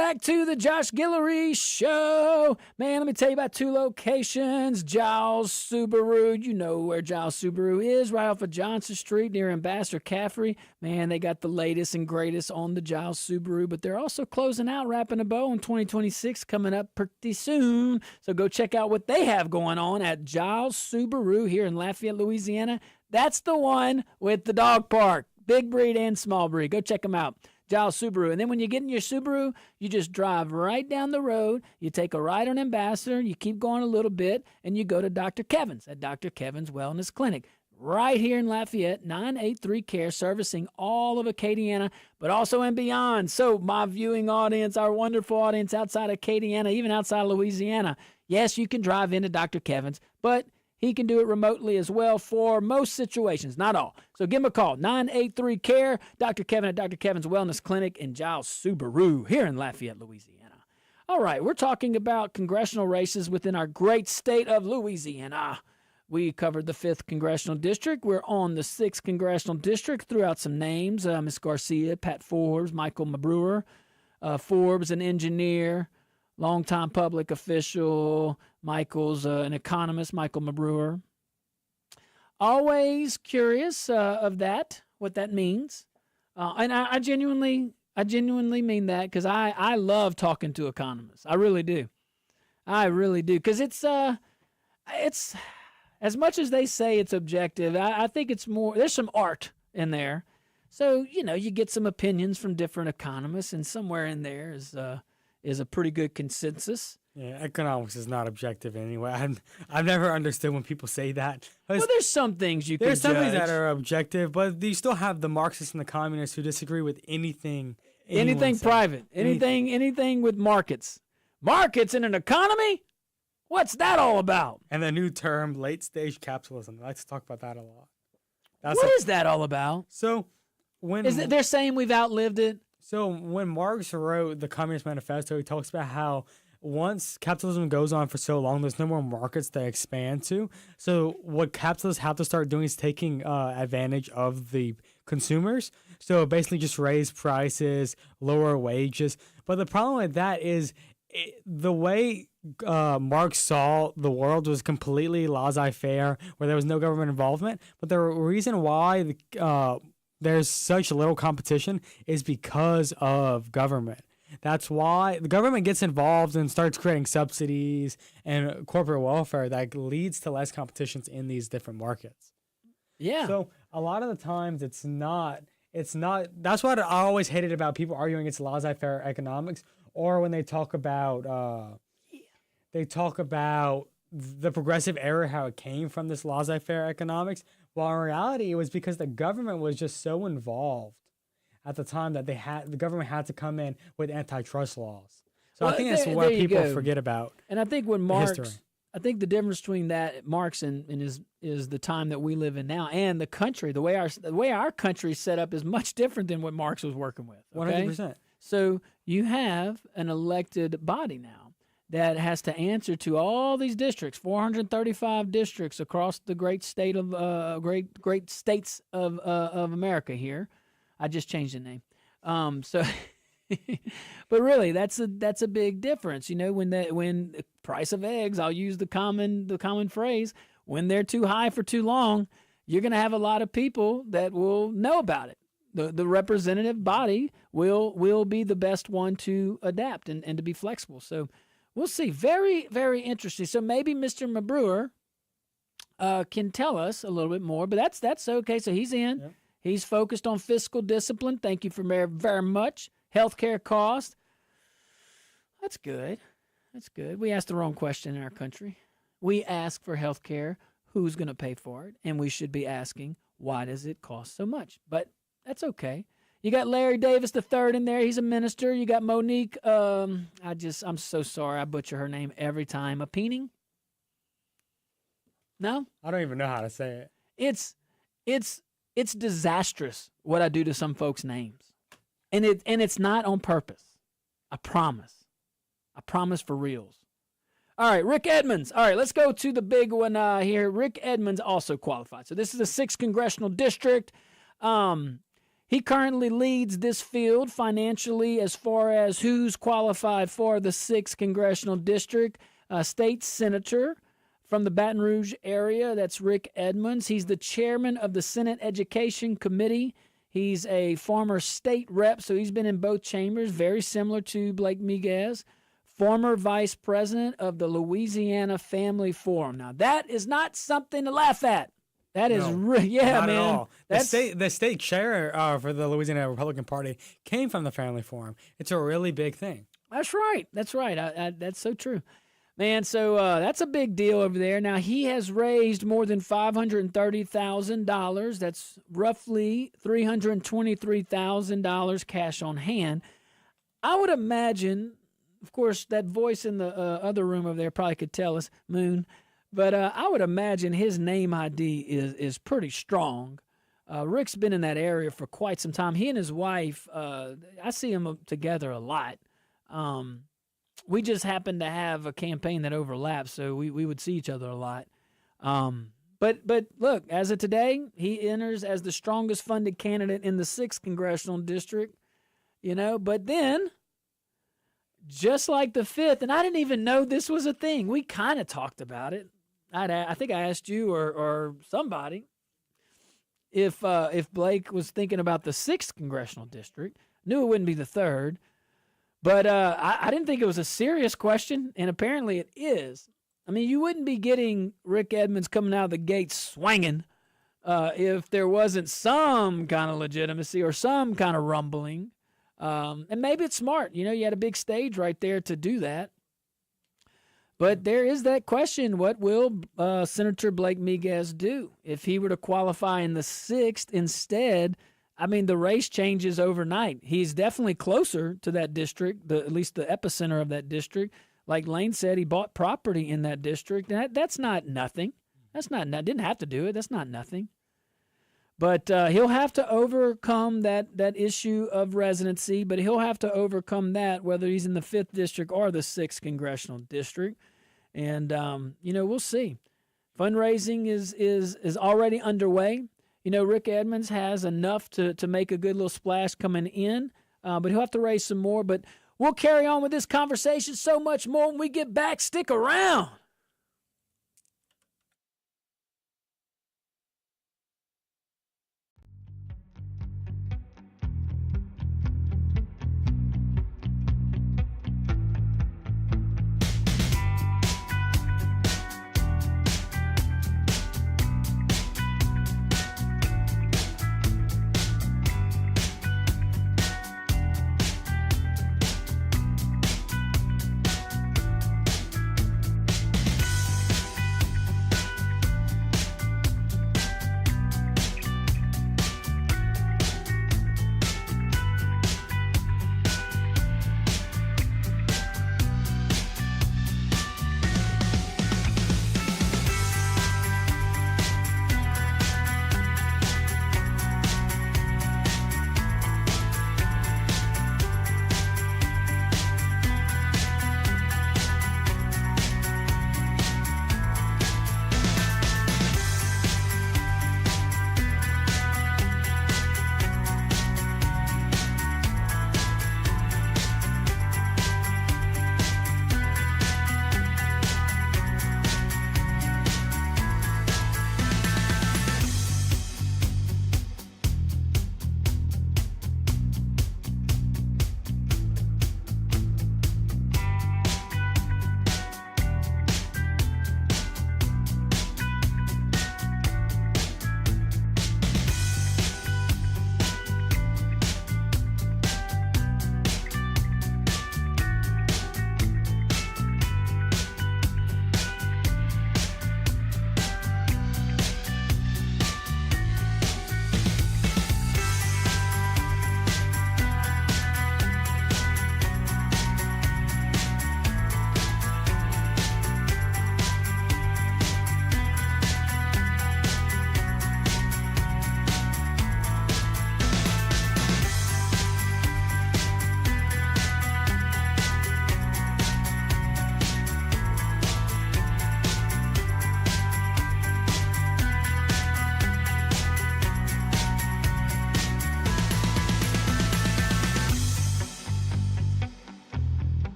back to the Josh Guillory Show. Man, let me tell you about 2 locations. Giles Subaru. You know where Giles Subaru is, right off of Johnson Street near Ambassador Caffrey. Man, they got the latest and greatest on the Giles Subaru, but they're also closing out, wrapping a bow on 2026 coming up pretty soon. So go check out what they have going on at Giles Subaru here in Lafayette, Louisiana. That's the one with the dog park, big breed and small breed. Go check them out. Giles Subaru. And then when you get in your Subaru, you just drive right down the road. You take a ride on Ambassador. You keep going a little bit, and you go to Dr. Kevin's at Dr. Kevin's Wellness Clinic. Right here in Lafayette, 983 Care, servicing all of Acadiana, but also and beyond. So my viewing audience, our wonderful audience outside of Acadiana, even outside of Louisiana, yes, you can drive into Dr. Kevin's, but he can do it remotely as well for most situations, not all. So give him a call, 983-CARE, Dr. Kevin at Dr. Kevin's Wellness Clinic in Giles Subaru here in Lafayette, Louisiana. All right, we're talking about congressional races within our great state of Louisiana. We covered the 5th Congressional District. We're on the 6th Congressional District. Threw out some names, Ms. Garcia, Pat Forbes, Michael Mabrewer. Forbes, an engineer, longtime public official. Michael's an economist, Michael Mabrewer. Always curious of that, what that means. And I genuinely mean that because I love talking to economists. I really do. Because it's as much as they say it's objective, I think it's more, there's some art in there. So, you get some opinions from different economists, and somewhere in there is a pretty good consensus. Yeah, economics is not objective anyway. I've never understood when people say that. Well, there's some things you can judge. There's some things that are objective, but you still have the Marxists and the communists who disagree with anything. Anything private. Anything with markets. Markets in an economy? What's that all about? And the new term, late-stage capitalism. I like to talk about that a lot. What is that all about? So, they're saying we've outlived it? So when Marx wrote the Communist Manifesto, he talks about how once capitalism goes on for so long, there's no more markets to expand to. So what capitalists have to start doing is taking advantage of the consumers. So basically just raise prices, lower wages. But the problem with that is the way Marx saw the world was completely laissez-faire, where there was no government involvement. But the reason why there's such little competition is because of government. That's why the government gets involved and starts creating subsidies and corporate welfare that leads to less competitions in these different markets. Yeah. So a lot of the times it's not, that's what I always hated about people arguing against laissez-faire economics, or when they talk about the progressive era, how it came from this laissez-faire economics. While in reality, it was because the government was just so involved at the time that the government had to come in with antitrust laws. So I think that's what people forget about. And I think when I think the difference between that Marx and is the time that we live in now, and the country, the way our country is set up is much different than what Marx was working with. Okay? 100%. So you have an elected body now that has to answer to all these districts, 435 districts across the great state of great states of America here. I just changed the name. But really, that's a big difference. When the price of eggs, I'll use the common phrase, when they're too high for too long, you're going to have a lot of people that will know about it. The representative body will be the best one to adapt and to be flexible. So we'll see. Very, very interesting. So maybe Mr. Mabrewer can tell us a little bit more, but that's okay. So he's in. Yep. He's focused on fiscal discipline. Thank you for very much. Healthcare cost. That's good. That's good. We asked the wrong question in our country. We ask for healthcare. Who's going to pay for it? And we should be asking, why does it cost so much? But that's okay. You got Larry Davis III in there. He's a minister. You got Monique. I'm so sorry. I butcher her name every time. Apeening? No? I don't even know how to say it. It's disastrous what I do to some folks' names. And it's not on purpose. I promise. I promise for reals. All right, Rick Edmonds. All right, let's go to the big one here. Rick Edmonds also qualified. So this is the 6th Congressional District. He currently leads this field financially as far as who's qualified for the 6th Congressional District. State Senator from the Baton Rouge area, that's Rick Edmonds. He's the chairman of the Senate Education Committee. He's a former state rep, so he's been in both chambers, very similar to Blake Miguez. Former vice president of the Louisiana Family Forum. Now, that is not something to laugh at. That is, yeah, not man. At all. The state chair for the Louisiana Republican Party came from the Family Forum. It's a really big thing. That's right. That's right. That's so true. Man, so that's a big deal over there. Now, he has raised more than $530,000. That's roughly $323,000 cash on hand. I would imagine, of course, that voice in the other room over there probably could tell us, Moon, but I would imagine his name ID is pretty strong. Rick's been in that area for quite some time. He and his wife, I see them together a lot. We just happen to have a campaign that overlaps, so we would see each other a lot. But look, as of today, he enters as the strongest funded candidate in the 6th Congressional District, but then, just like the 5th, and I didn't even know this was a thing. We kind of talked about it. I think I asked you or somebody if Blake was thinking about the 6th Congressional District. Knew it wouldn't be the 3rd. But I didn't think it was a serious question, and apparently it is. I mean, you wouldn't be getting Rick Edmonds coming out of the gate swinging if there wasn't some kind of legitimacy or some kind of rumbling. And maybe it's smart. You had a big stage right there to do that. But there is that question, what will Senator Blake Miguez do if he were to qualify in the 6th instead? I mean, the race changes overnight. He's definitely closer to that district, at least the epicenter of that district. Like Lane said, he bought property in that district. And that's not nothing. Didn't have to do it. That's not nothing. But he'll have to overcome that issue of residency, but he'll have to overcome that whether he's in the 5th District or the 6th Congressional District. And, we'll see. Fundraising is already underway. Rick Edmonds has enough to make a good little splash coming in, but he'll have to raise some more. But we'll carry on with this conversation so much more when we get back. Stick around.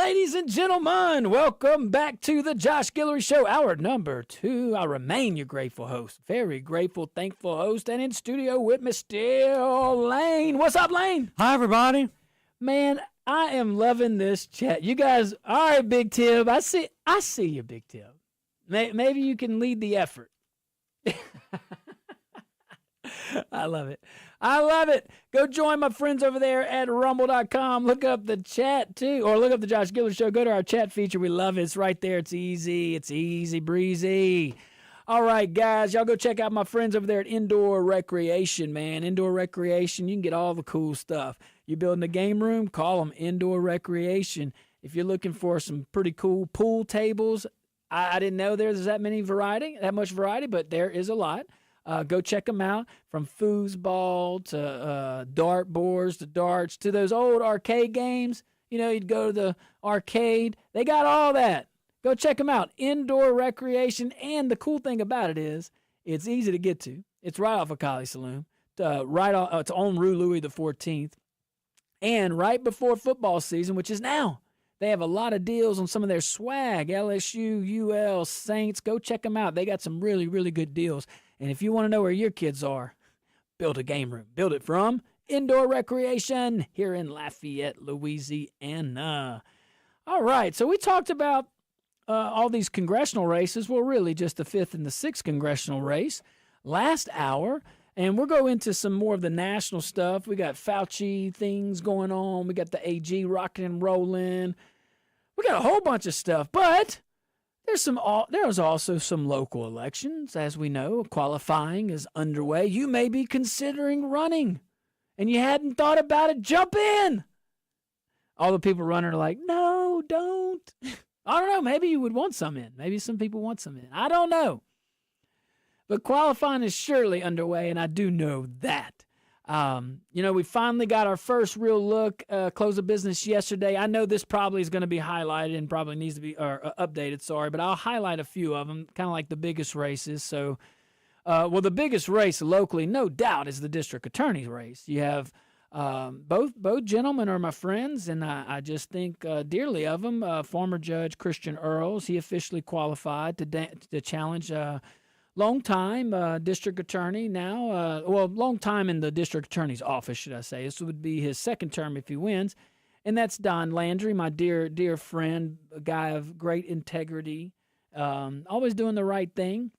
Ladies and gentlemen, welcome back to the Josh Guillory Show, hour number 2. I remain your grateful host, very grateful, thankful host, and in studio with me still, Lane. What's up, Lane? Hi, everybody. Man, I am loving this chat. You guys, all right, Big Tib. I see you, Big Tib. Maybe you can lead the effort. I love it. I love it. Go join my friends over there at rumble.com. Look up the chat too, or look up the Josh Guillory Show. Go to our chat feature. We love it. It's right there. It's easy. It's easy breezy. All right, guys, y'all go check out my friends over there at Indoor Recreation, man. Indoor Recreation, you can get all the cool stuff. You building a game room, call them Indoor Recreation. If you're looking for some pretty cool pool tables, I didn't know there's that much variety, but there is a lot. Go check them out, from foosball to dart boards to darts to those old arcade games. You know, you'd go to the arcade. They got all that. Go check them out. Indoor Recreation. And the cool thing about it is it's easy to get to. It's right off of Collie Saloon. It's on Rue Louis XIV. And right before football season, which is now, they have a lot of deals on some of their swag. LSU, UL, Saints. Go check them out. They got some really, really good deals. And if you want to know where your kids are, build a game room. Build it from Indoor Recreation here in Lafayette, Louisiana. All right, so we talked about all these congressional races. Well, really just the 5th and the 6th congressional race last hour. And we'll go into some more of the national stuff. We got Fauci things going on. We got the AG rocking and rolling. We got a whole bunch of stuff, but there's also some local elections, as we know. Qualifying is underway. You may be considering running, and you hadn't thought about it. Jump in. All the people running are like, no, don't. I don't know. Maybe you would want some in. Maybe some people want some in. I don't know. But qualifying is surely underway, and I do know that. We finally got our first real look, close of business yesterday. I know this probably is going to be highlighted and probably needs to be updated, but I'll highlight a few of them, kind of like the biggest races. So, the biggest race locally, no doubt, is the district attorney's race. You have both gentlemen are my friends, and I just think dearly of them. Former Judge Christian Earls, he officially qualified to challenge long time district attorney now. Long time in the district attorney's office, should I say. This would be his second term if he wins. And that's Don Landry, my dear friend, a guy of great integrity, always doing the right thing.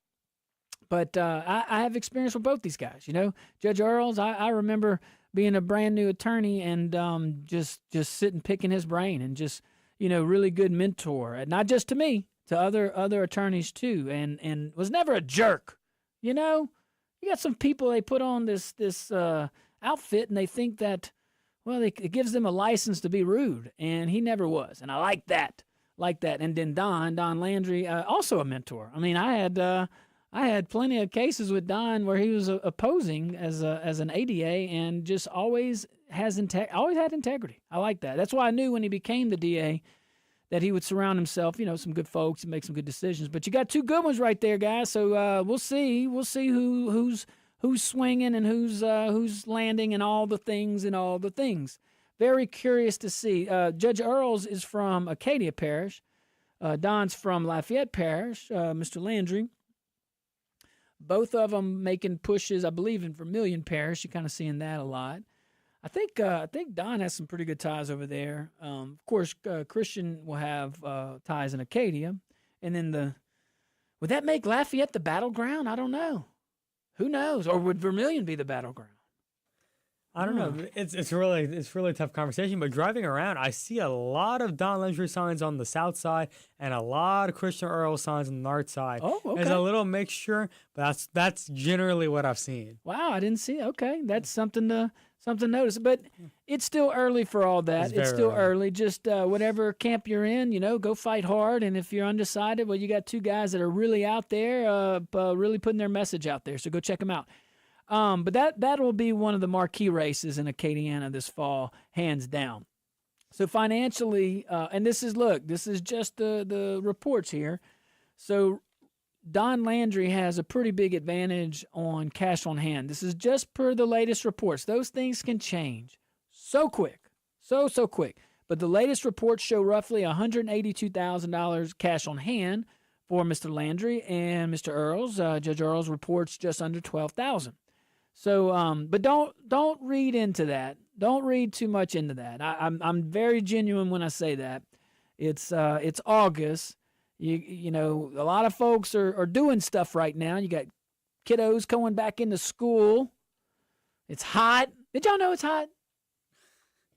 But I have experience with both these guys. You know, Judge Earls, I remember being a brand new attorney and just sitting picking his brain and just, really good mentor. And not just to me, to other attorneys too, and was never a jerk. You got some people, they put on this outfit and they think that, it gives them a license to be rude, and he never was, and I like that. And then Don Landry, also a mentor. I mean, I had plenty of cases with Don where he was opposing as an ADA, and just always had integrity. I like that. That's why I knew when he became the DA that he would surround himself, some good folks and make some good decisions. But you got two good ones right there, guys. So we'll see. We'll see who's swinging and who's landing and all the things. Very curious to see. Judge Earls is from Acadia Parish. Don's from Lafayette Parish. Mr. Landry. Both of them making pushes, I believe, in Vermilion Parish. You're kind of seeing that a lot. I think Don has some pretty good ties over there. Of course, Christian will have ties in Acadia, and then would that make Lafayette the battleground? I don't know. Who knows? Or would Vermilion be the battleground? I don't know. It's really a tough conversation. But driving around, I see a lot of Don Landry signs on the south side and a lot of Christian Earl signs on the north side. Oh, okay. There's a little mixture, but that's generally what I've seen. Wow, I didn't see. Okay, that's something to notice. But it's still early for all that. It's still early. Just whatever camp you're in, go fight hard. And if you're undecided, well, you got two guys that are really out there, really putting their message out there. So go check them out. But that will be one of the marquee races in Acadiana this fall, hands down. So financially, and this is just the reports here. So Don Landry has a pretty big advantage on cash on hand. This is just per the latest reports. Those things can change so quick, so quick. But the latest reports show roughly $182,000 cash on hand for Mr. Landry, and Mr. Earls, Judge Earls reports just under $12,000. So, but don't read into that. Don't read too much into that. I'm very genuine when I say that. It's August. You know, a lot of folks are doing stuff right now. You got kiddos going back into school. It's hot. Did y'all know it's hot?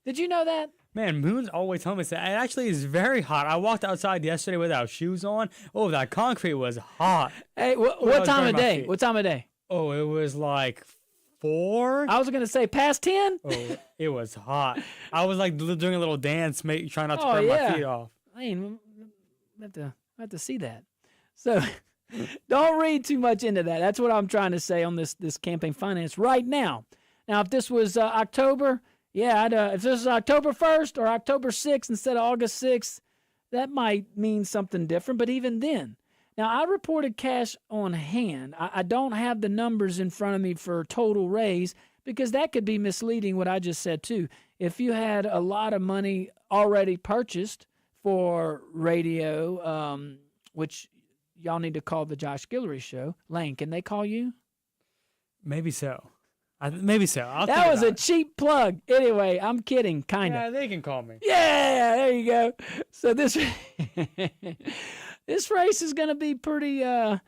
Did you know that? Man, Moon's always telling me that. It actually is very hot. I walked outside yesterday without shoes on. Oh, that concrete was hot. Hey, what time of day? What time of day? Oh, it was like 4. I was going to say past 10. Oh, it was hot. I was like doing a little dance, trying not to burn my feet off. I mean, I have to see that. So don't read too much into that. That's what I'm trying to say on this campaign finance right now. Now, if this was October, if this is October 1st or October 6th instead of August 6th, that might mean something different. But even then, now I reported cash on hand. I don't have the numbers in front of me for total raise because that could be misleading what I just said too. If you had a lot of money already purchased for radio, which y'all need to call the Josh Guillory Show. Lane, can they call you? Maybe so. Maybe so. That was a cheap plug. Anyway, I'm kidding, kind of. Yeah, they can call me. Yeah, there you go. So this this race is going to be pretty it's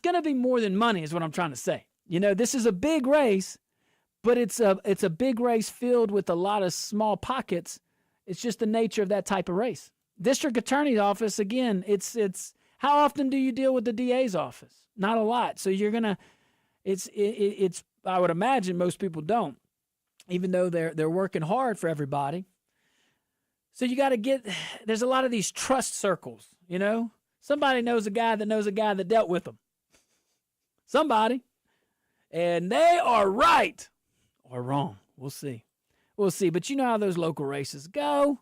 going to be more than money is what I'm trying to say. You know, this is a big race, but it's a big race filled with a lot of small pockets. It's just the nature of that type of race. District Attorney's Office, again, it's how often do you deal with the DA's office? Not a lot. So you're going to it's I would imagine most people don't, even though they're working hard for everybody. So you got to there's a lot of these trust circles, you know? Somebody knows a guy that dealt with them. Somebody. And they are right or wrong. We'll see. We'll see. But you know how those local races go.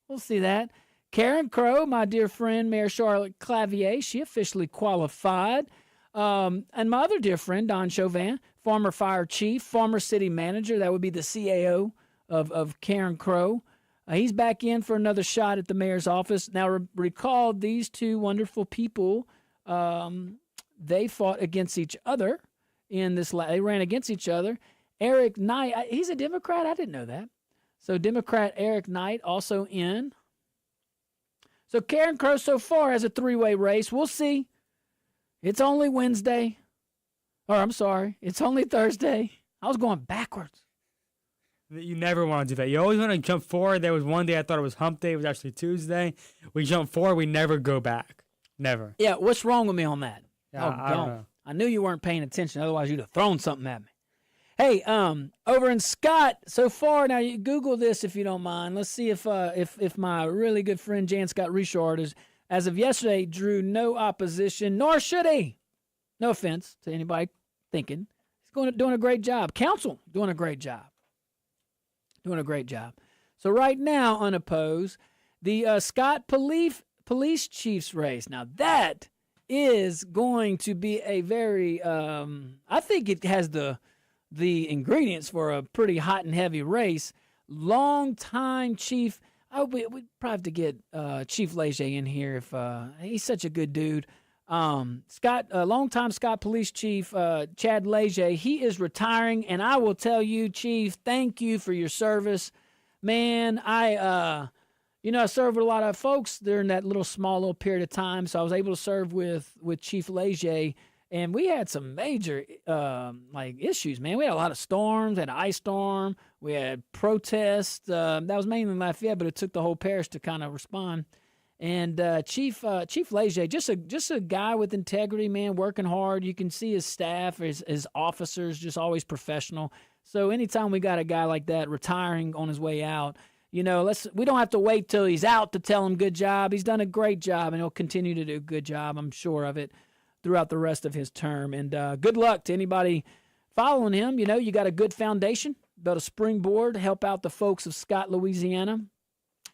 We'll see that. Karen Crow, my dear friend, Mayor Charlotte Clavier, she officially qualified. And my other dear friend, Don Chauvin, former fire chief, former city manager, that would be the CAO of Karen Crow. He's back in for another shot at the mayor's office. Now, recall these two wonderful people, they fought against each other in this. They ran against each other. Eric Knight, he's a Democrat. I didn't know that. So Democrat Eric Knight also in. So Karen Crow so far has a three-way race. We'll see. It's only Wednesday. Or I'm sorry, it's only Thursday. I was going backwards. You never want to do that. You always want to jump forward. There was one day I thought it was hump day. It was actually Tuesday. We jump forward. We never go back. Never. Yeah, what's wrong with me on that? Yeah, I don't know. I knew you weren't paying attention. Otherwise, you'd have thrown something at me. Hey, over in Scott, so far, now you Google this if you don't mind. Let's see if my really good friend Jan Scott Richard is, as of yesterday, drew no opposition, nor should he. No offense to anybody thinking. He's doing a great job. Council doing a great job. Doing a great job. So right now, unopposed, the Scott police chief's race. Now that is going to be a very, I think it has the ingredients for a pretty hot and heavy race. Long-time chief, we'd probably have to get Chief Leger in here if he's such a good dude. Longtime Scott Police Chief Chad Leger, he is retiring, and I will tell you, Chief, thank you for your service, man. I served with a lot of folks during that small little period of time, so I was able to serve with Chief Leger. And we had some major issues, man. We had a lot of storms, had an ice storm. We had protests. That was mainly in Lafayette, but it took the whole parish to kind of respond. And Chief Leger, just a guy with integrity, man, working hard. You can see his staff, his officers, just always professional. So anytime we got a guy like that retiring on his way out, we don't have to wait till he's out to tell him good job. He's done a great job, and he'll continue to do a good job. I'm sure of it throughout the rest of his term. And good luck to anybody following him. You got a good foundation, built a springboard, help out the folks of Scott, Louisiana.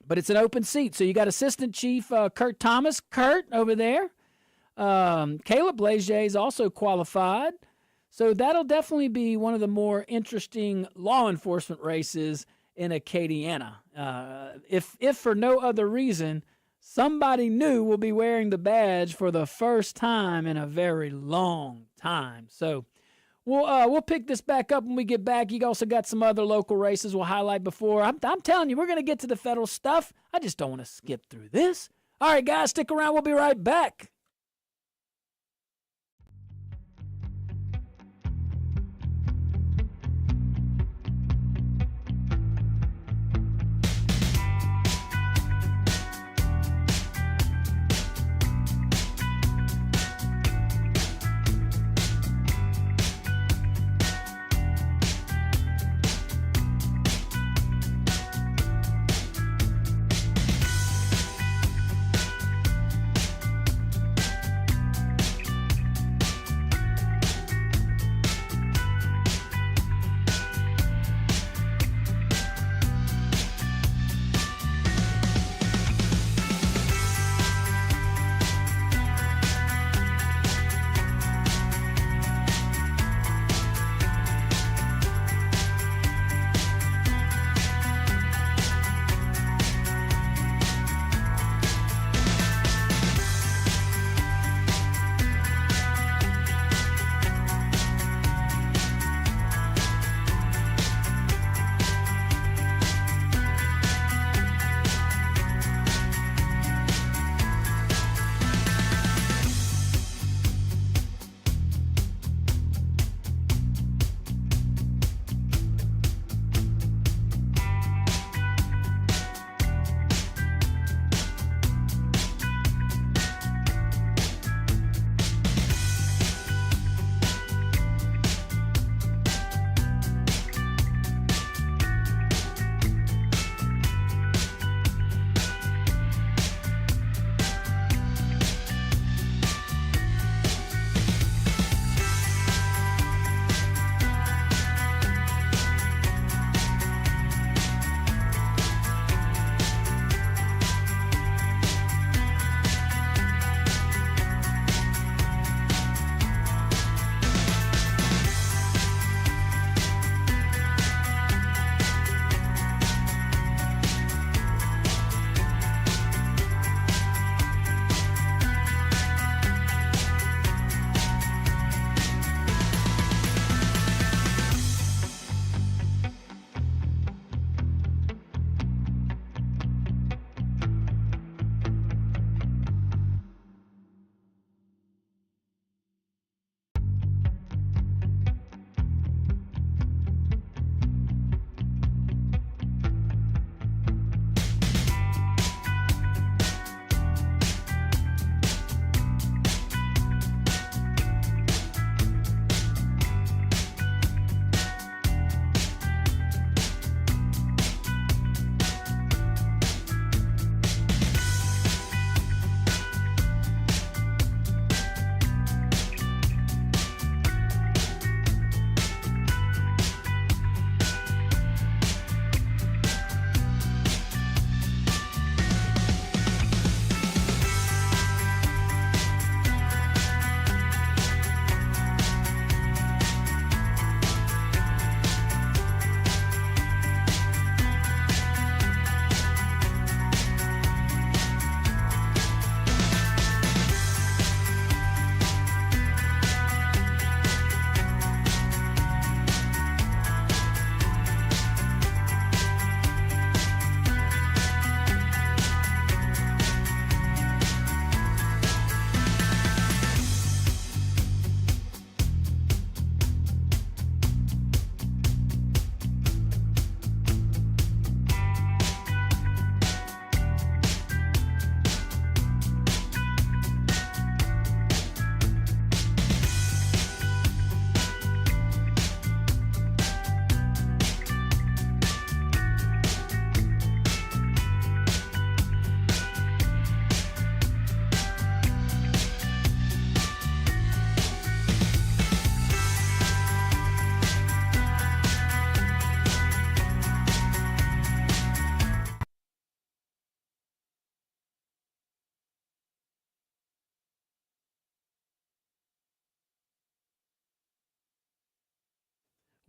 But it's an open seat. So you got Assistant Chief Kurt Thomas. Kurt over there. Caleb Leger is also qualified. So that'll definitely be one of the more interesting law enforcement races in Acadiana. If for no other reason, somebody new will be wearing the badge for the first time in a very long time. So we'll pick this back up when we get back. You also got some other local races we'll highlight before. I'm telling you, we're going to get to the federal stuff. I just don't want to skip through this. All right, guys, stick around. We'll be right back.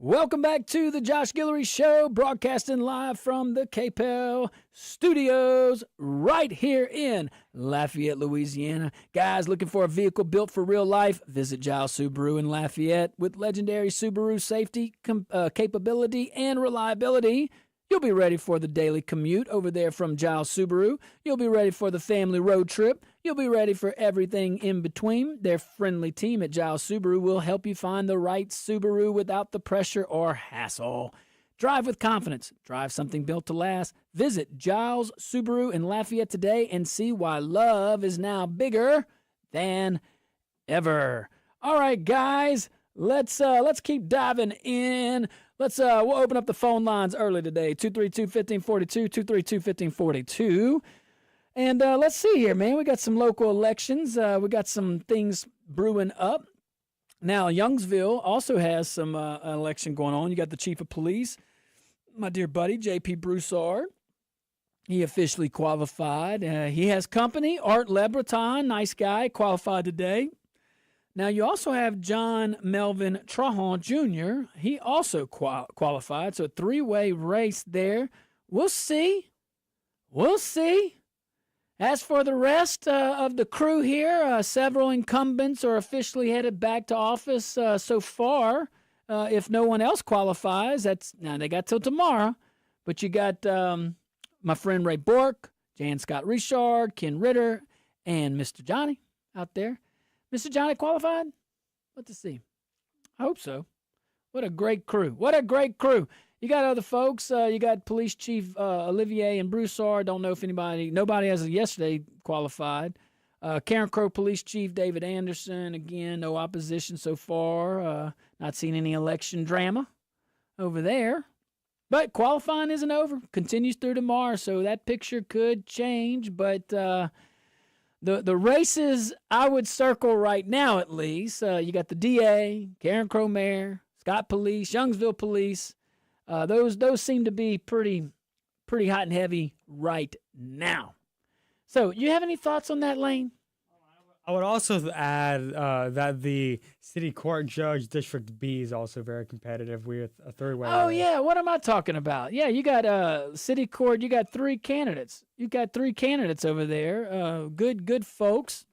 Welcome back to the Josh Guillory Show, broadcasting live from the KPEL studios right here in Lafayette, Louisiana. Guys, looking for a vehicle built for real life? Visit Giles Subaru in Lafayette. With legendary Subaru safety, capability, and reliability, you'll be ready for the daily commute over there from Giles Subaru. You'll be ready for the family road trip. You'll be ready for everything in between. Their friendly team at Giles Subaru will help you find the right Subaru without the pressure or hassle. Drive with confidence. Drive something built to last. Visit Giles Subaru in Lafayette today and see why love is now bigger than ever. All right, guys, let's keep diving in. We'll open up the phone lines early today. 232-1542, 232-1542. And let's see here, man. We got some local elections. We got some things brewing up. Now, Youngsville also has some an election going on. You got the chief of police, my dear buddy, J.P. Broussard. He officially qualified. He has company, Art LeBreton, nice guy, qualified today. Now, you also have John Melvin Trahan Jr. He also qualified, so a three-way race there. We'll see. We'll see. As for the rest of the crew here, several incumbents are officially headed back to office so far. If no one else qualifies, now they got till tomorrow. But you got my friend Ray Bork, Jan Scott Richard, Ken Ritter, and Mr. Johnny out there. Mr. Johnny qualified? Let's see. I hope so. What a great crew. What a great crew. You got other folks. You got Police Chief Olivier and Broussard. Don't know if nobody as of yesterday qualified. Karen Crow Police Chief David Anderson. Again, no opposition so far. Not seen any election drama over there. But qualifying isn't over. Continues through tomorrow, so that picture could change. But the races I would circle right now, at least, you got the DA, Karen Crow Mayor, Scott Police, Youngsville Police. Those seem to be pretty hot and heavy right now. So, you have any thoughts on that, Lane? I would also add that the City Court Judge District B is also very competitive with a third-way. Oh, yeah. What am I talking about? Yeah, you got City Court. You got three candidates. You got three candidates over there. Good folks.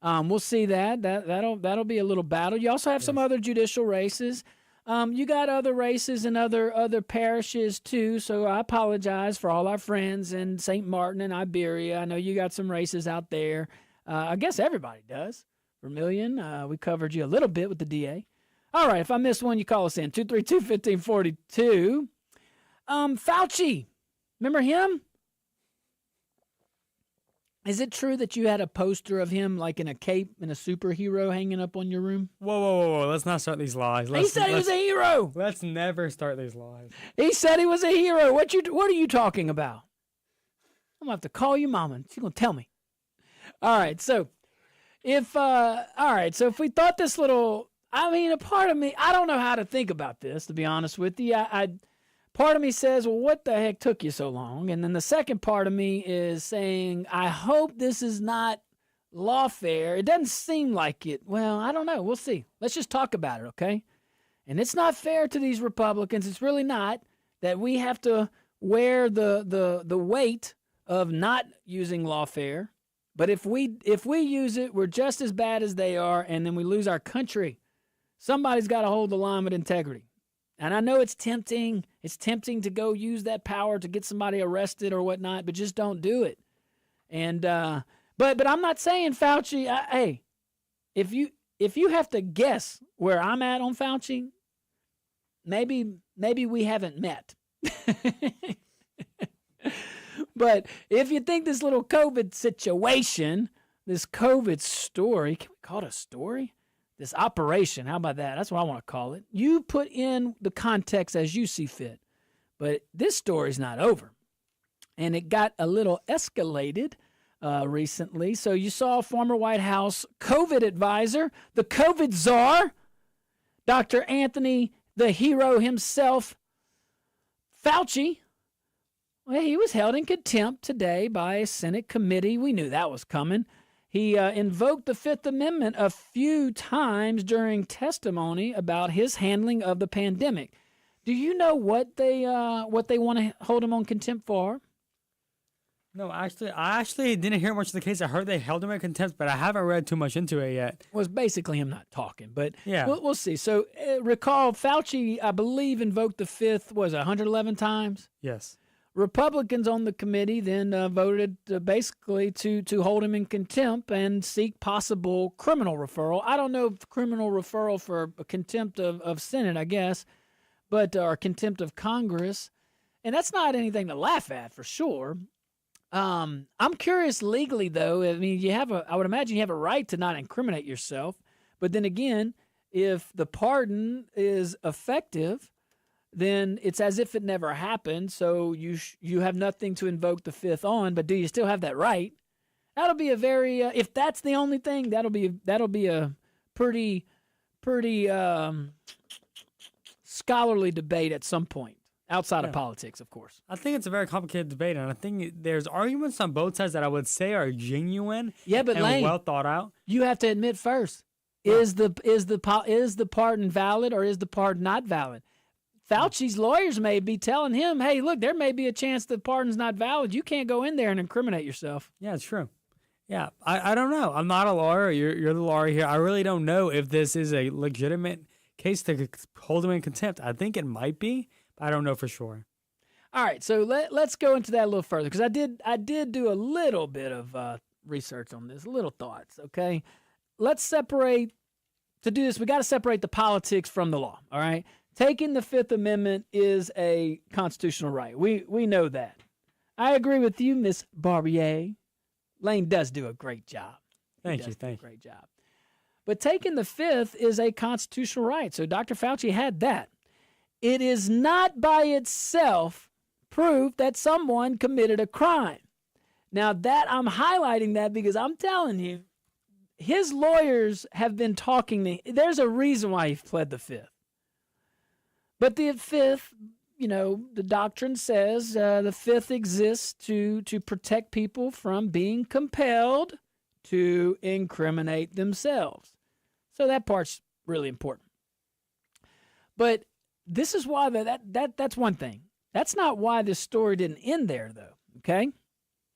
We'll see that. That'll be a little battle. You also have some other judicial races. You got other races in other parishes, too, so I apologize for all our friends in St. Martin and Iberia. I know you got some races out there. I guess everybody does. Vermilion, we covered you a little bit with the DA. All right, if I missed one, you call us in, 232-1542. Fauci, remember him? Is it true that you had a poster of him like in a cape and a superhero hanging up on your room? Whoa. Let's not start these lies. He said he was a hero. Let's never start these lies. He said he was a hero. What are you talking about? I'm going to have to call you mama. She's going to tell me. All right. So if we thought this little, a part of me, I don't know how to think about this, to be honest with you. Part of me says, well, what the heck took you so long? And then the second part of me is saying, I hope this is not lawfare. It doesn't seem like it. Well, I don't know. We'll see. Let's just talk about it, okay? And it's not fair to these Republicans. It's really not that we have to wear the weight of not using lawfare. But if we use it, we're just as bad as they are, and then we lose our country. Somebody's got to hold the line with integrity. And I know it's tempting. It's tempting to go use that power to get somebody arrested or whatnot, but just don't do it. And but I'm not saying Fauci. Hey, if you have to guess where I'm at on Fauci, maybe we haven't met. But if you think this little COVID situation, this COVID story, can we call it a story? This operation, how about that? That's what I want to call it. You put in the context as you see fit. But this story's not over. And it got a little escalated recently. So you saw former White House COVID advisor, the COVID czar, Dr. Anthony, the hero himself, Fauci. Well, he was held in contempt today by a Senate committee. We knew that was coming. He invoked the Fifth Amendment a few times during testimony about his handling of the pandemic. Do you know what they want to hold him on contempt for? No, actually, I actually didn't hear much of the case. I heard they held him in contempt, but I haven't read too much into it yet. Well, it's basically him not talking, but Yeah. we'll see. So recall, Fauci, I believe, invoked the Fifth, 111 times? Yes. Republicans on the committee then voted basically to hold him in contempt and seek possible criminal referral. I don't know if criminal referral for contempt of Senate, I guess, but or contempt of Congress. And that's not anything to laugh at for sure. I'm curious legally, though. I mean, I would imagine you have a right to not incriminate yourself. But then again, if the pardon is effective, then it's as if it never happened. So you have nothing to invoke the Fifth on, but do you still have that right? That'll be a very if that's the only thing, that'll be a pretty scholarly debate at some point outside of politics, of course. I think it's a very complicated debate, and I think there's arguments on both sides that I would say are genuine. Yeah, but and Lane, well thought out. You have to admit first: is the pardon valid or is the pardon not valid? Fauci's lawyers may be telling him, "Hey, look, there may be a chance the pardon's not valid. You can't go in there and incriminate yourself." Yeah, it's true. Yeah, I don't know. I'm not a lawyer. You're the lawyer here. I really don't know if this is a legitimate case to hold him in contempt. I think it might be, but I don't know for sure. All right, so let's go into that a little further because I did do a little bit of research on this, little thoughts. Okay, let's separate. To do this, we got to separate the politics from the law. All right. Taking the Fifth Amendment is a constitutional right. We know that. I agree with you, Miss Barbier. Lane does do a great job. Thank you. Great job. But taking the Fifth is a constitutional right. So Dr. Fauci had that. It is not by itself proof that someone committed a crime. Now that I'm highlighting that because I'm telling you, his lawyers have been talking to him. There's a reason why he pled the Fifth. But the Fifth, the doctrine says the Fifth exists to protect people from being compelled to incriminate themselves. So that part's really important. But this is why that's one thing. That's not why this story didn't end there, though. Okay,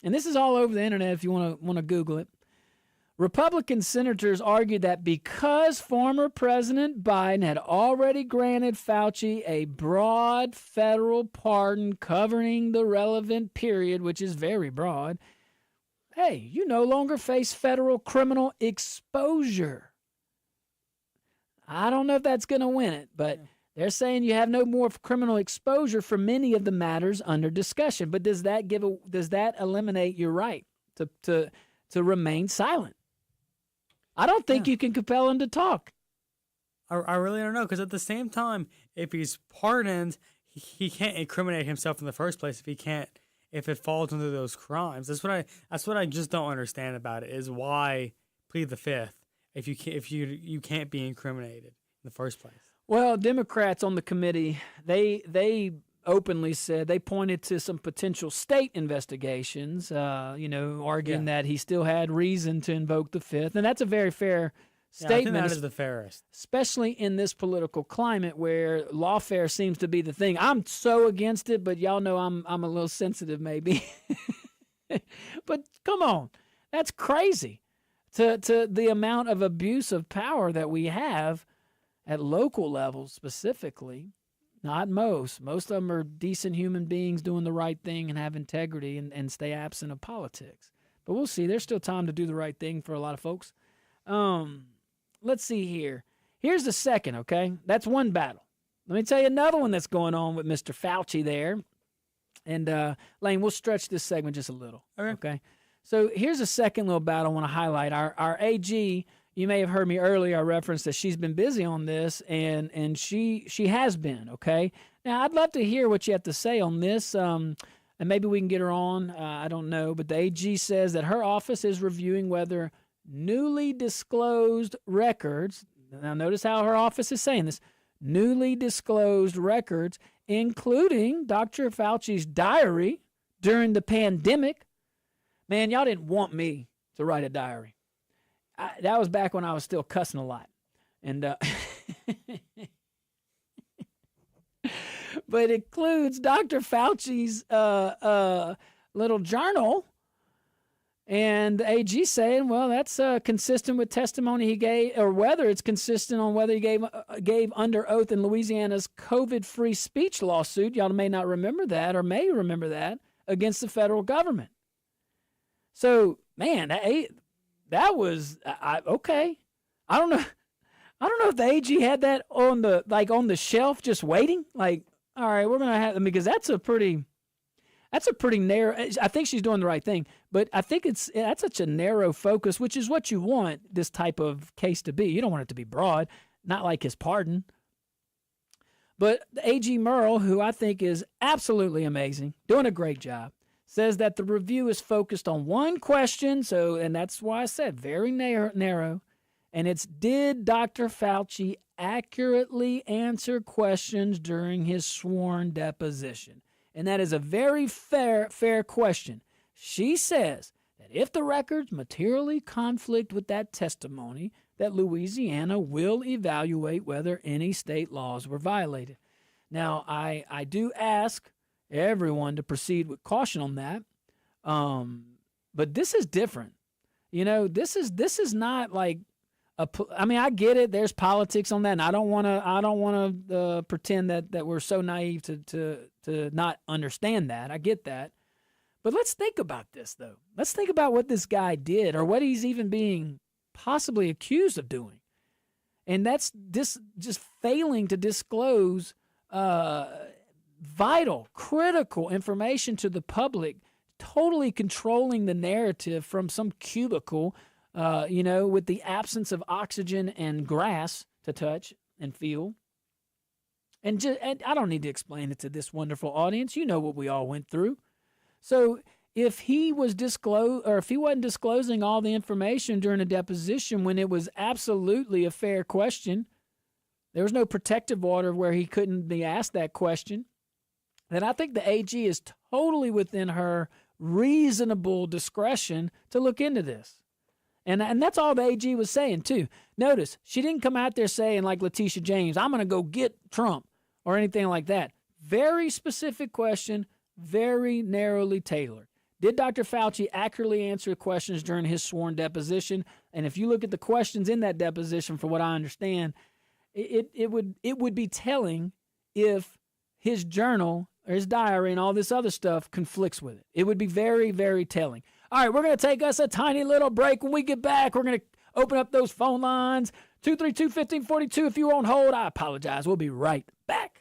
and this is all over the internet if you want to Google it. Republican senators argued that because former President Biden had already granted Fauci a broad federal pardon covering the relevant period, which is very broad, hey, you no longer face federal criminal exposure. I don't know if that's going to win it, but they're saying you have no more criminal exposure for many of the matters under discussion. But does that eliminate your right to remain silent? I don't think you can compel him to talk. I really don't know, because at the same time, if he's pardoned, he can't incriminate himself in the first place if it falls under those crimes. That's what I just don't understand about it, is why plead the Fifth if you can't be incriminated in the first place. Well, Democrats on the committee, they openly said they pointed to some potential state investigations, arguing that he still had reason to invoke the Fifth. And that's a very fair statement. I think that is the fairest. Especially in this political climate where lawfare seems to be the thing. I'm so against it, but y'all know I'm a little sensitive maybe. But come on, that's crazy to the amount of abuse of power that we have at local levels specifically. Not most. Most of them are decent human beings doing the right thing and have integrity and stay absent of politics. But we'll see. There's still time to do the right thing for a lot of folks. Let's see here. Here's the second, okay? That's one battle. Let me tell you another one that's going on with Mr. Fauci there. And, Lane, we'll stretch this segment just a little. Okay? So here's a second little battle I want to highlight. Our AG, you may have heard me earlier, I referenced that she's been busy on this, and she has been, okay? Now, I'd love to hear what you have to say on this, and maybe we can get her on. I don't know. But the AG says that her office is reviewing whether newly disclosed records, now notice how her office is saying this, newly disclosed records, including Dr. Fauci's diary during the pandemic. Man, y'all didn't want me to write a diary. That was back when I was still cussing a lot. And but it includes Dr. Fauci's little journal, and the AG saying, well, that's consistent with testimony he gave, or whether it's consistent on whether he gave under oath in Louisiana's COVID-free speech lawsuit. Y'all may not remember that, or may remember that, against the federal government. So, man, that was okay. I don't know if the AG had that on the shelf just waiting. Like, all right, we're gonna have, because that's a pretty narrow. I think she's doing the right thing, but I think that's such a narrow focus, which is what you want this type of case to be. You don't want it to be broad, not like his pardon. But the AG Merle, who I think is absolutely amazing, doing a great job, says that the review is focused on one question. So, and that's why I said very narrow. And it's, did Dr. Fauci accurately answer questions during his sworn deposition? And that is a very fair question. She says that if the records materially conflict with that testimony, that Louisiana will evaluate whether any state laws were violated. Now, I do ask everyone to proceed with caution on that, but this is different. You know, this is not like I get it. There's politics on that, and I don't want to pretend that we're so naive to not understand that. I get that, but let's think about this though. Let's think about what this guy did, or what he's even being possibly accused of doing, and that's just failing to disclose vital, critical information to the public, totally controlling the narrative from some cubicle. With the absence of oxygen and grass to touch and feel. And I don't need to explain it to this wonderful audience. You know what we all went through. So if he wasn't disclosing all the information during a deposition when it was absolutely a fair question, there was no protective order where he couldn't be asked that question, then I think the AG is totally within her reasonable discretion to look into this. And that's all the AG was saying, too. Notice, she didn't come out there saying, like Letitia James, I'm going to go get Trump or anything like that. Very specific question, very narrowly tailored. Did Dr. Fauci accurately answer questions during his sworn deposition? And if you look at the questions in that deposition, from what I understand, it would be telling if his journal or his diary and all this other stuff conflicts with it. It would be very, very telling. All right, we're going to take us a tiny little break. When we get back, we're going to open up those phone lines. 232-1542. If you won't hold, I apologize. We'll be right back.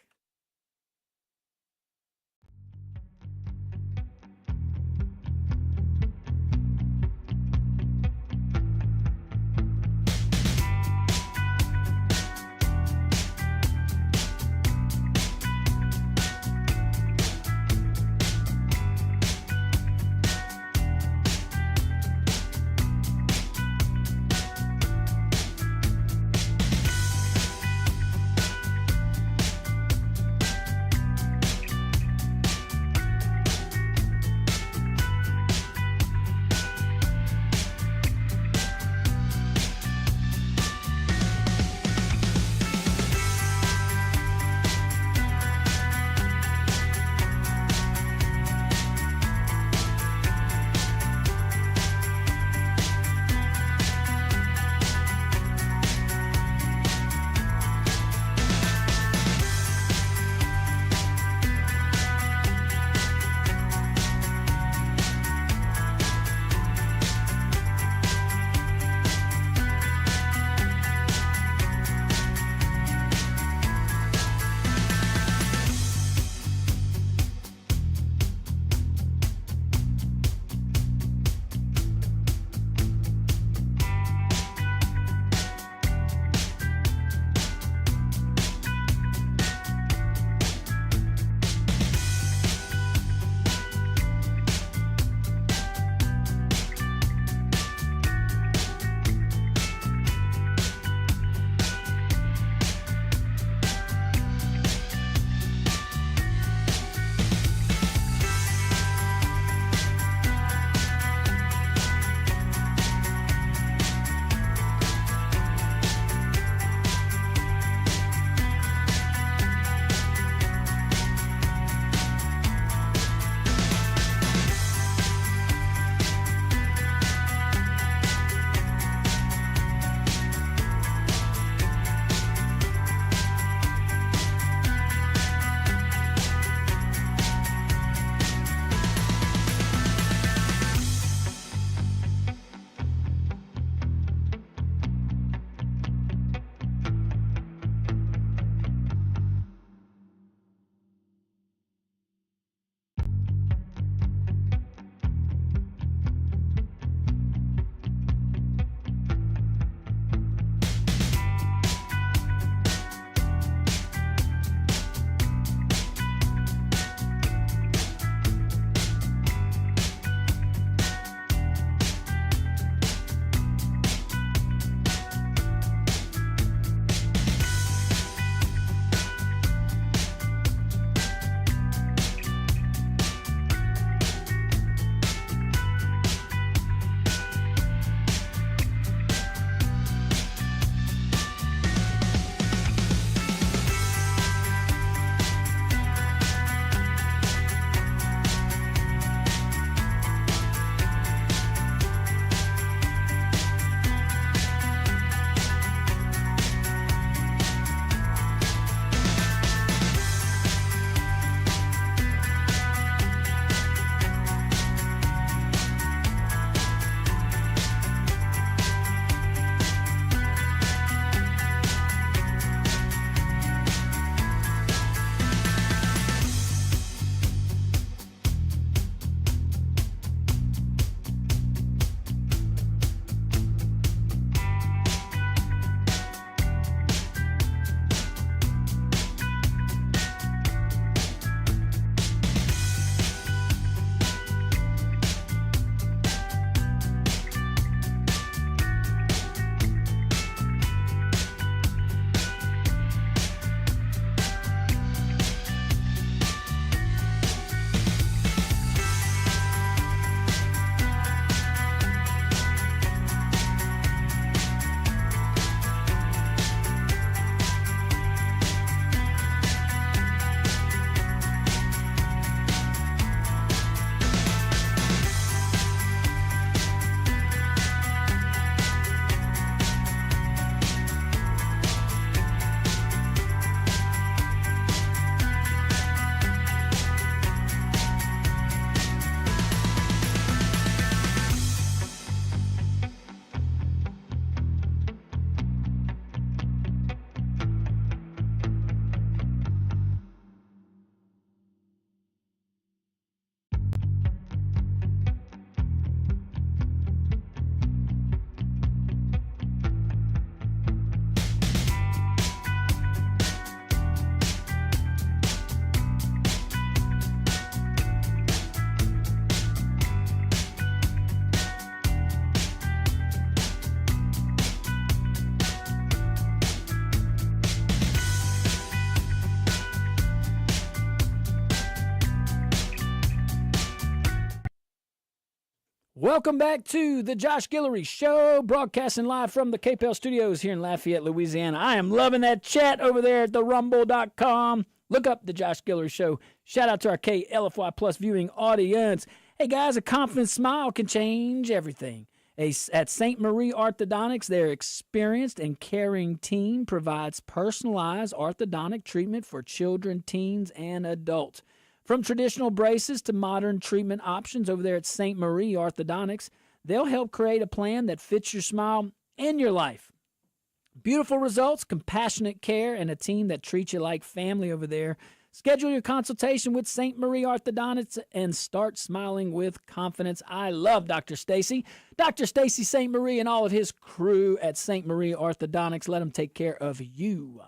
Welcome back to the Josh Guillory Show, broadcasting live from the KPEL studios here in Lafayette, Louisiana. I am loving that chat over there at therumble.com. Look up the Josh Guillory Show. Shout out to our KLFY Plus viewing audience. Hey, guys, a confident smile can change everything. At St. Marie Orthodontics, their experienced and caring team provides personalized orthodontic treatment for children, teens, and adults. From traditional braces to modern treatment options over there at St. Marie Orthodontics, they'll help create a plan that fits your smile and your life. Beautiful results, compassionate care, and a team that treats you like family over there. Schedule your consultation with St. Marie Orthodontics and start smiling with confidence. I love Dr. Stacy. Dr. Stacy St. Marie and all of his crew at St. Marie Orthodontics. Let them take care of you.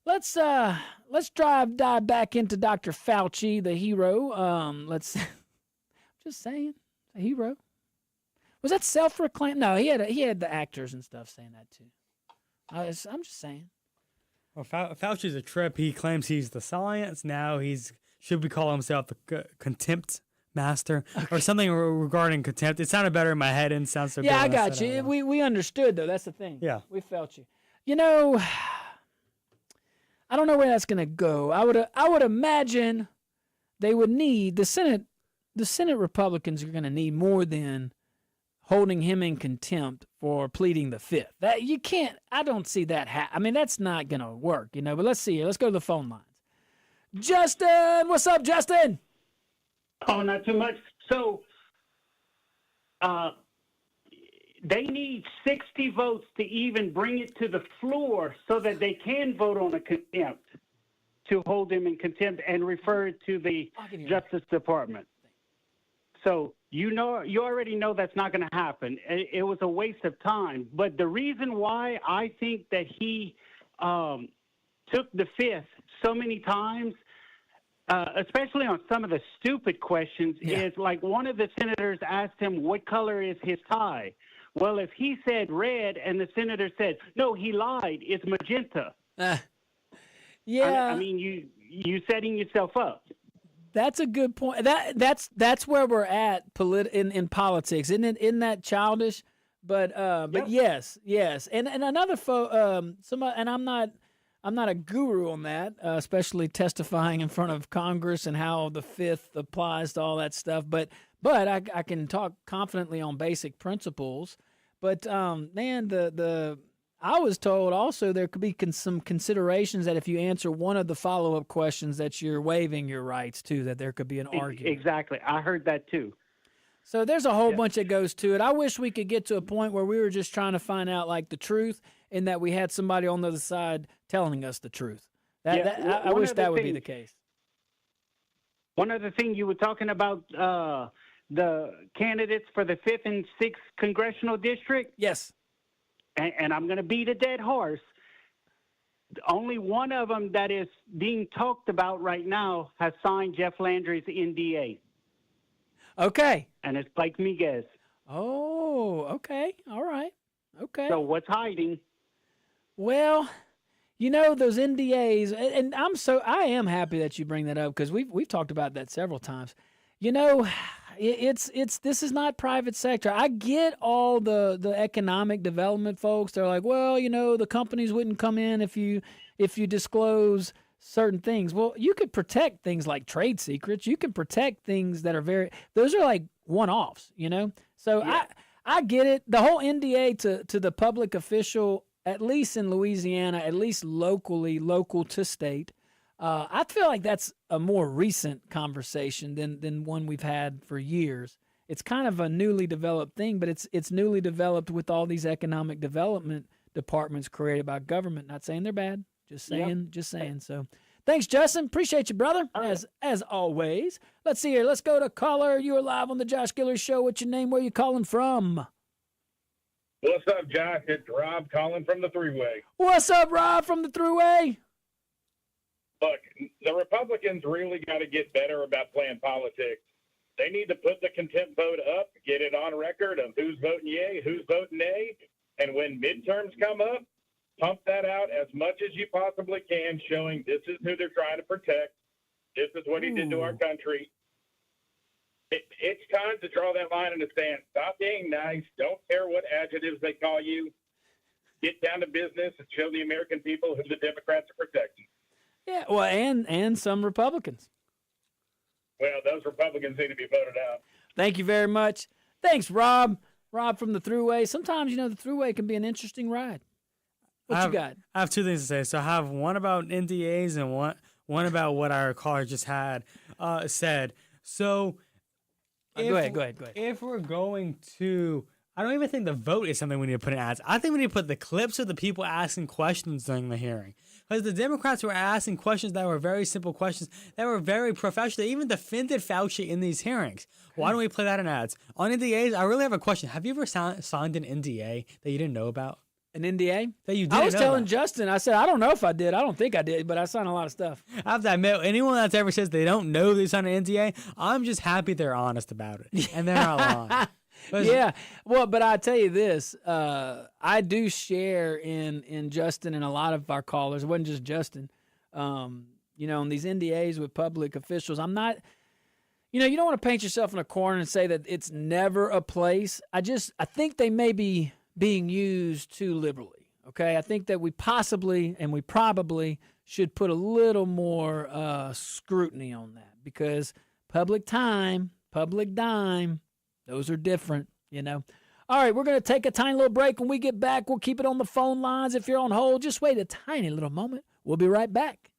Let's dive back into Dr. Fauci, the hero. Just saying, a hero. Was that self-proclaimed? No, he had the actors and stuff saying that too. I'm just saying. Well, Fauci's a trip. He claims he's the science. Now should we call himself the contempt master or something regarding contempt? It sounded better in my head and sounds so good. Yeah, I got you. We understood though. That's the thing. Yeah, we felt you. You know, I don't know where that's gonna go. I would imagine they would need the Senate. The Senate Republicans are gonna need more than holding him in contempt for pleading the fifth. That you can't. I don't see that. I mean, that's not gonna work, you know. But let's see here. Let's go to the phone lines. Justin, what's up, Justin? Oh, not too much. So, they need 60 votes to even bring it to the floor so that they can vote on a contempt to hold him in contempt and refer it to the Justice Department. So you already know that's not going to happen. It was a waste of time. But the reason why I think that he took the fifth so many times, especially on some of the stupid questions, is like one of the senators asked him, what color is his tie? Well, if he said red and the senator said, no, he lied, it's magenta. Yeah. I mean, you setting yourself up. That's a good point. That's where we're at in politics. Isn't that childish? But yes. And another and I'm not a guru on that, especially testifying in front of Congress and how the fifth applies to all that stuff. But I can talk confidently on basic principles. But man, I was told also there could be some considerations that if you answer one of the follow-up questions that you're waiving your rights to, that there could be an argument. Exactly. I heard that too. So there's a whole bunch that goes to it. I wish we could get to a point where we were just trying to find out like the truth and that we had somebody on the other side telling us the truth. I wish that would be the case. One other thing you were talking about, the candidates for the 5th and 6th congressional district. Yes. And I'm going to beat a dead horse. Only one of them that is being talked about right now has signed Jeff Landry's NDA. Okay. And it's Blake Miguez. Oh, okay. All right. Okay. So what's hiding? Well, you know, those NDAs, and I am happy that you bring that up because we've talked about that several times. You know, this is not private sector. I get all the economic development folks. They're like, well, you know, the companies wouldn't come in if you disclose certain things. Well, you could protect things like trade secrets. You can protect things that are those are like one-offs, you know? So yeah. I get it. The whole NDA to the public official, at least in Louisiana, at least local to state, I feel like that's a more recent conversation than one we've had for years. It's kind of a newly developed thing, but it's newly developed with all these economic development departments created by government. Not saying they're bad, just saying. So, thanks, Justin. Appreciate you, brother. As always. Let's see here. Let's go to caller. You are live on the Josh Guillory Show. What's your name? Where you calling from? What's up, Josh? It's Rob calling from the Three-Way. What's up, Rob from the Three-Way? Look, the Republicans really got to get better about playing politics. They need to put the contempt vote up, get it on record of who's voting yay, who's voting nay, and when midterms come up, pump that out as much as you possibly can, showing this is who they're trying to protect. This is what he did to our country. It's time to draw that line in the sand. Stop being nice. Don't care what adjectives they call you. Get down to business and show the American people who the Democrats are protecting. Yeah, well, and some Republicans. Well, those Republicans need to be voted out. Thank you very much. Thanks, Rob. Rob from the Thruway. Sometimes, the Thruway can be an interesting ride. What you got? I have two things to say. So I have one about NDAs and one about what our caller just had said. So Go ahead. If we're going to, I don't even think the vote is something we need to put in ads. I think we need to put the clips of the people asking questions during the hearing. Because the Democrats were asking questions that were very simple questions, that were very professional. They even defended Fauci in these hearings. Why don't we play that in ads? On NDAs, I really have a question. Have you ever signed an NDA that you didn't know about? An NDA? That you didn't I was know telling about? Justin, I said, I don't know if I did. I don't think I did, but I signed a lot of stuff. I have to admit, anyone that's ever says they don't know they signed an NDA, I'm just happy they're honest about it. And they're not lying. Yeah, well, but I tell you this, I do share in Justin and a lot of our callers. It wasn't just Justin. On these NDAs with public officials, I'm not. You don't want to paint yourself in a corner and say that it's never a place. I think they may be being used too liberally. Okay, I think that we possibly and we probably should put a little more scrutiny on that, because public time, public dime, those are different, All right, we're going to take a tiny little break. When we get back, we'll keep it on the phone lines. If you're on hold, just wait a tiny little moment. We'll be right back.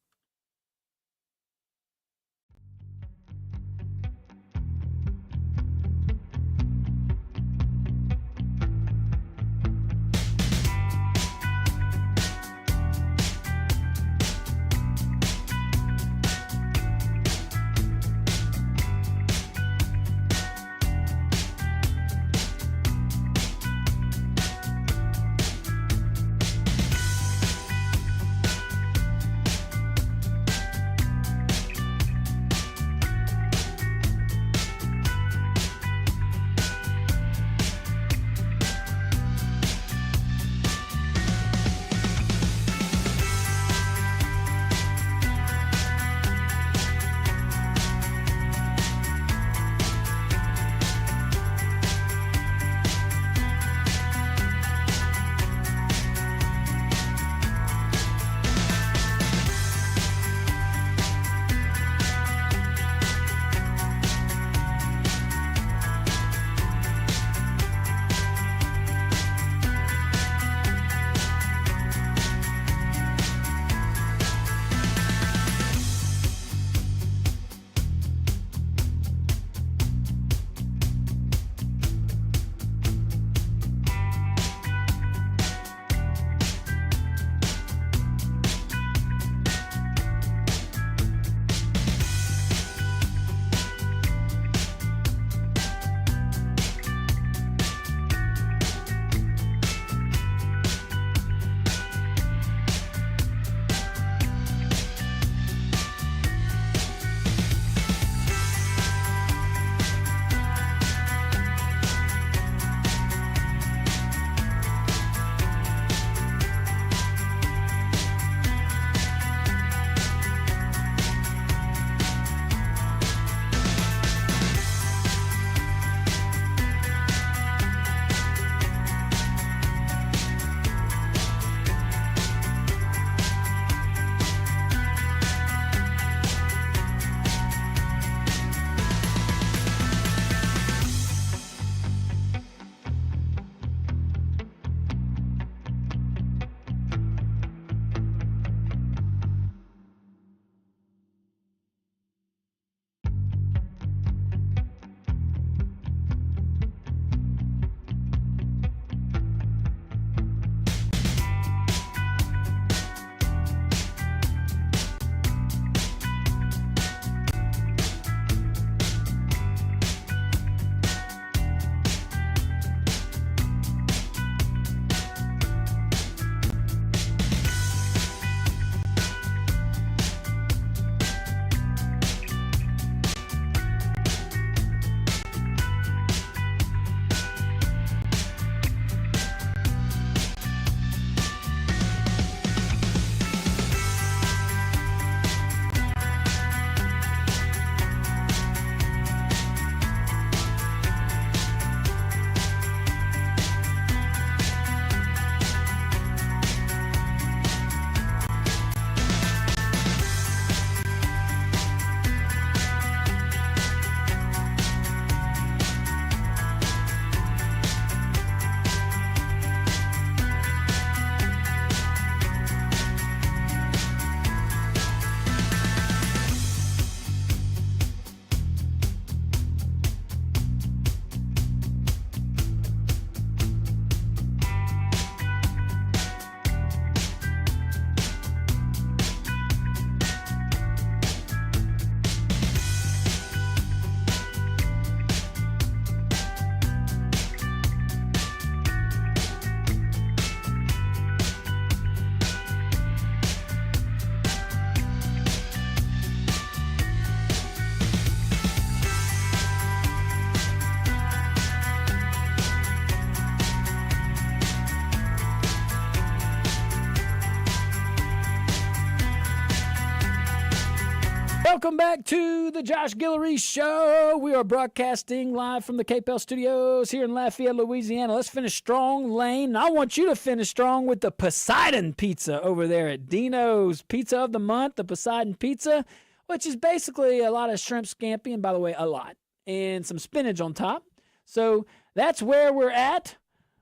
Welcome back to the Josh Guillory Show. We are broadcasting live from the KPEL studios here in Lafayette, Louisiana. Let's finish strong, Lane. I want you to finish strong with the Poseidon Pizza over there at Dino's Pizza of the Month, the Poseidon Pizza, which is basically a lot of shrimp scampi, and by the way, a lot, and some spinach on top. So that's where we're at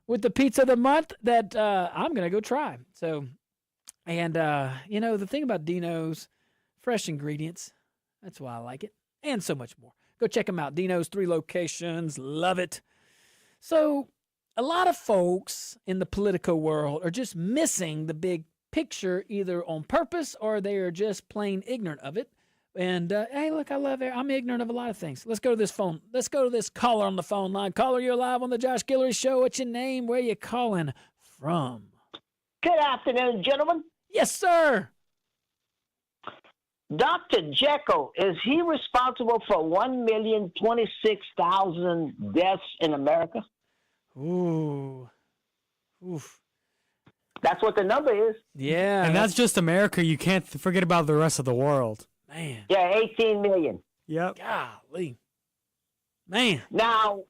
with the Pizza of the Month that I'm going to go try. So, and, the thing about Dino's, fresh ingredients. That's why I like it. And so much more. Go check them out. Dino's 3 locations. Love it. So a lot of folks in the political world are just missing the big picture either on purpose or they are just plain ignorant of it. And, hey, look, I love it. I'm ignorant of a lot of things. Let's go to this phone. Let's go to this caller on the phone line. Caller, you're live on the Josh Guillory Show. What's your name? Where you calling from? Good afternoon, gentlemen. Yes, sir. Dr. Jekyll, is he responsible for 1,026,000 deaths in America? Ooh. Oof. That's what the number is. Yeah. And that's just America. You can't forget about the rest of the world. Man. Yeah, 18 million. Yep. Golly. Man. Now,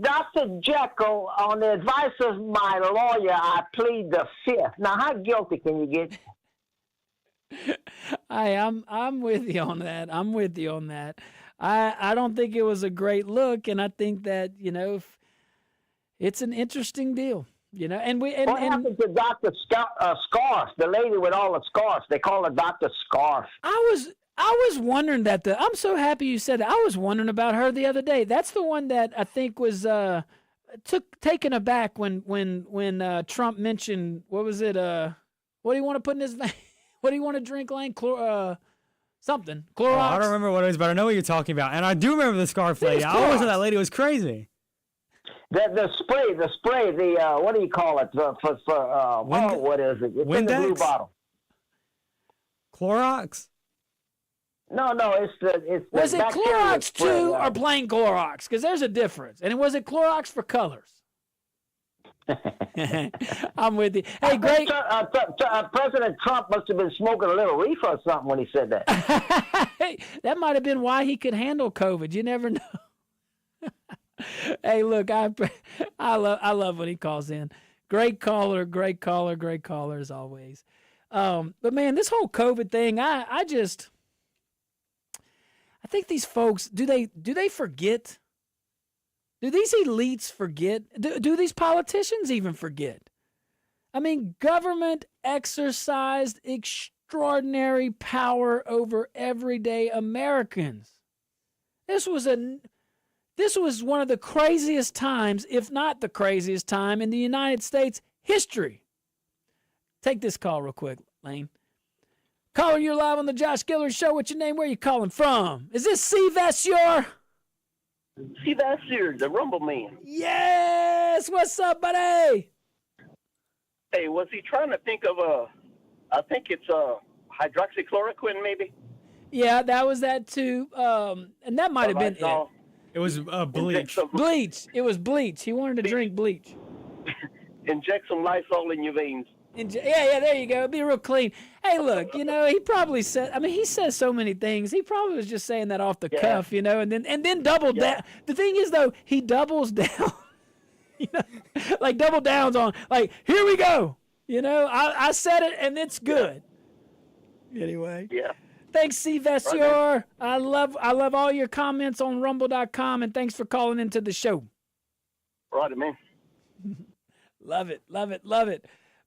Dr. Jekyll, on the advice of my lawyer, I plead the fifth. Now, how guilty can you get? I'm with you on that. I don't think it was a great look, and I think that it's an interesting deal. And what happened to Dr. Scarf, the lady with all the scarves? They call her Dr. Scarf. I was wondering that. I'm so happy you said that. I was wondering about her the other day. That's the one that I think was taken aback when Trump mentioned, what was it? What do you want to put in his vein? What do you want to drink, Lane? Something. Clorox? Oh, I don't remember what it is, but I know what you're talking about. And I do remember the scarf lady. I always thought that lady was crazy. The spray, what do you call it? What is it? It's Windex? in the blue bottle. Clorox? No, it's Was it bacteria Clorox spray, 2 or plain Clorox? Because there's a difference. And was it Clorox for colors? I'm with you. Hey, great. President Trump must have been smoking a little reefer or something when he said that. Hey, that might have been why he could handle COVID. You never know. Hey, look, I love when he calls in. Great caller as always. But man, this whole COVID thing, I think these folks, do they forget? Do these elites forget? Do these politicians even forget? I mean, government exercised extraordinary power over everyday Americans. This was one of the craziest times, if not the craziest time, in the United States history. Take this call real quick, Lane. Caller, you're live on the Josh Guillory Show. What's your name? Where are you calling from? Is this C. Vessior? See, that's here, the Rumble Man. Yes! What's up, buddy? Hey, was he trying to think of I think it's hydroxychloroquine, maybe? Yeah, that was that too. And that might have been it. It was bleach. Bleach. It was bleach. He wanted to drink bleach. Inject some Lysol in your veins. Yeah, there you go. It'd be real clean. Hey, look, he probably said, he says so many things. He probably was just saying that off the cuff, and then doubled down. The thing is, though, he doubles down, like double downs on, like, here we go. I said it, and it's good. Anyway. Yeah. Thanks, C. Vessior. I love all your comments on rumble.com, and thanks for calling into the show. Right, man. Love it.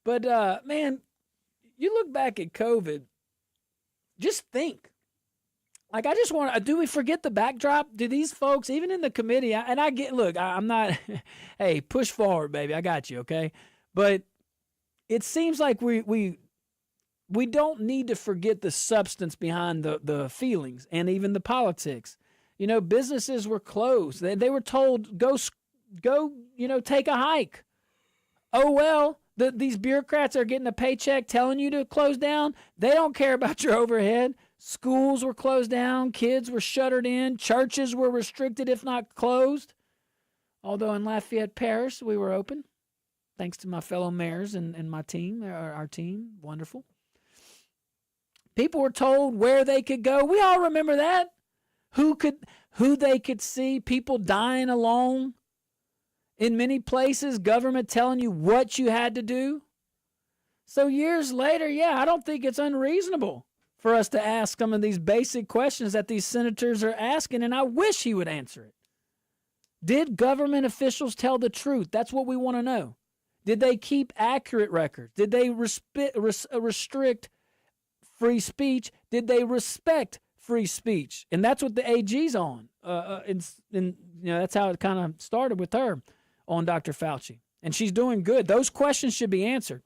But, man, you look back at COVID, just think. Like, I just want to, do we forget the backdrop? Do these folks, even in the committee, I'm not, hey, push forward, baby. I got you, okay? But it seems like we don't need to forget the substance behind the feelings and even the politics. Businesses were closed. They were told, go, take a hike. Oh, well. These bureaucrats are getting a paycheck telling you to close down. They don't care about your overhead. Schools were closed down. Kids were shuttered in. Churches were restricted, if not closed. Although in Lafayette Parish, we were open. Thanks to my fellow mayors and my team, our team. Wonderful. People were told where they could go. We all remember that. Who they could see, people dying alone. In many places, government telling you what you had to do. So years later, yeah, I don't think it's unreasonable for us to ask some of these basic questions that these senators are asking, and I wish he would answer it. Did government officials tell the truth? That's what we want to know. Did they keep accurate records? Did they restrict free speech? Did they respect free speech? And that's what the AG's on. That's how it kind of started with her on Dr. Fauci. And she's doing good. Those questions should be answered.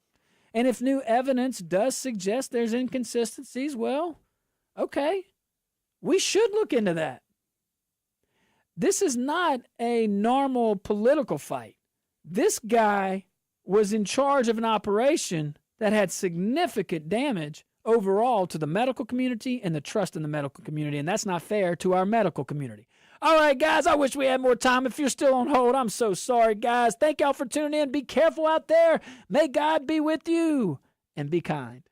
And if new evidence does suggest there's inconsistencies, well, okay, we should look into that. This is not a normal political fight. This guy was in charge of an operation that had significant damage overall to the medical community and the trust in the medical community, and that's not fair to our medical community. All right, guys, I wish we had more time. If you're still on hold, I'm so sorry, guys. Thank y'all for tuning in. Be careful out there. May God be with you, and be kind.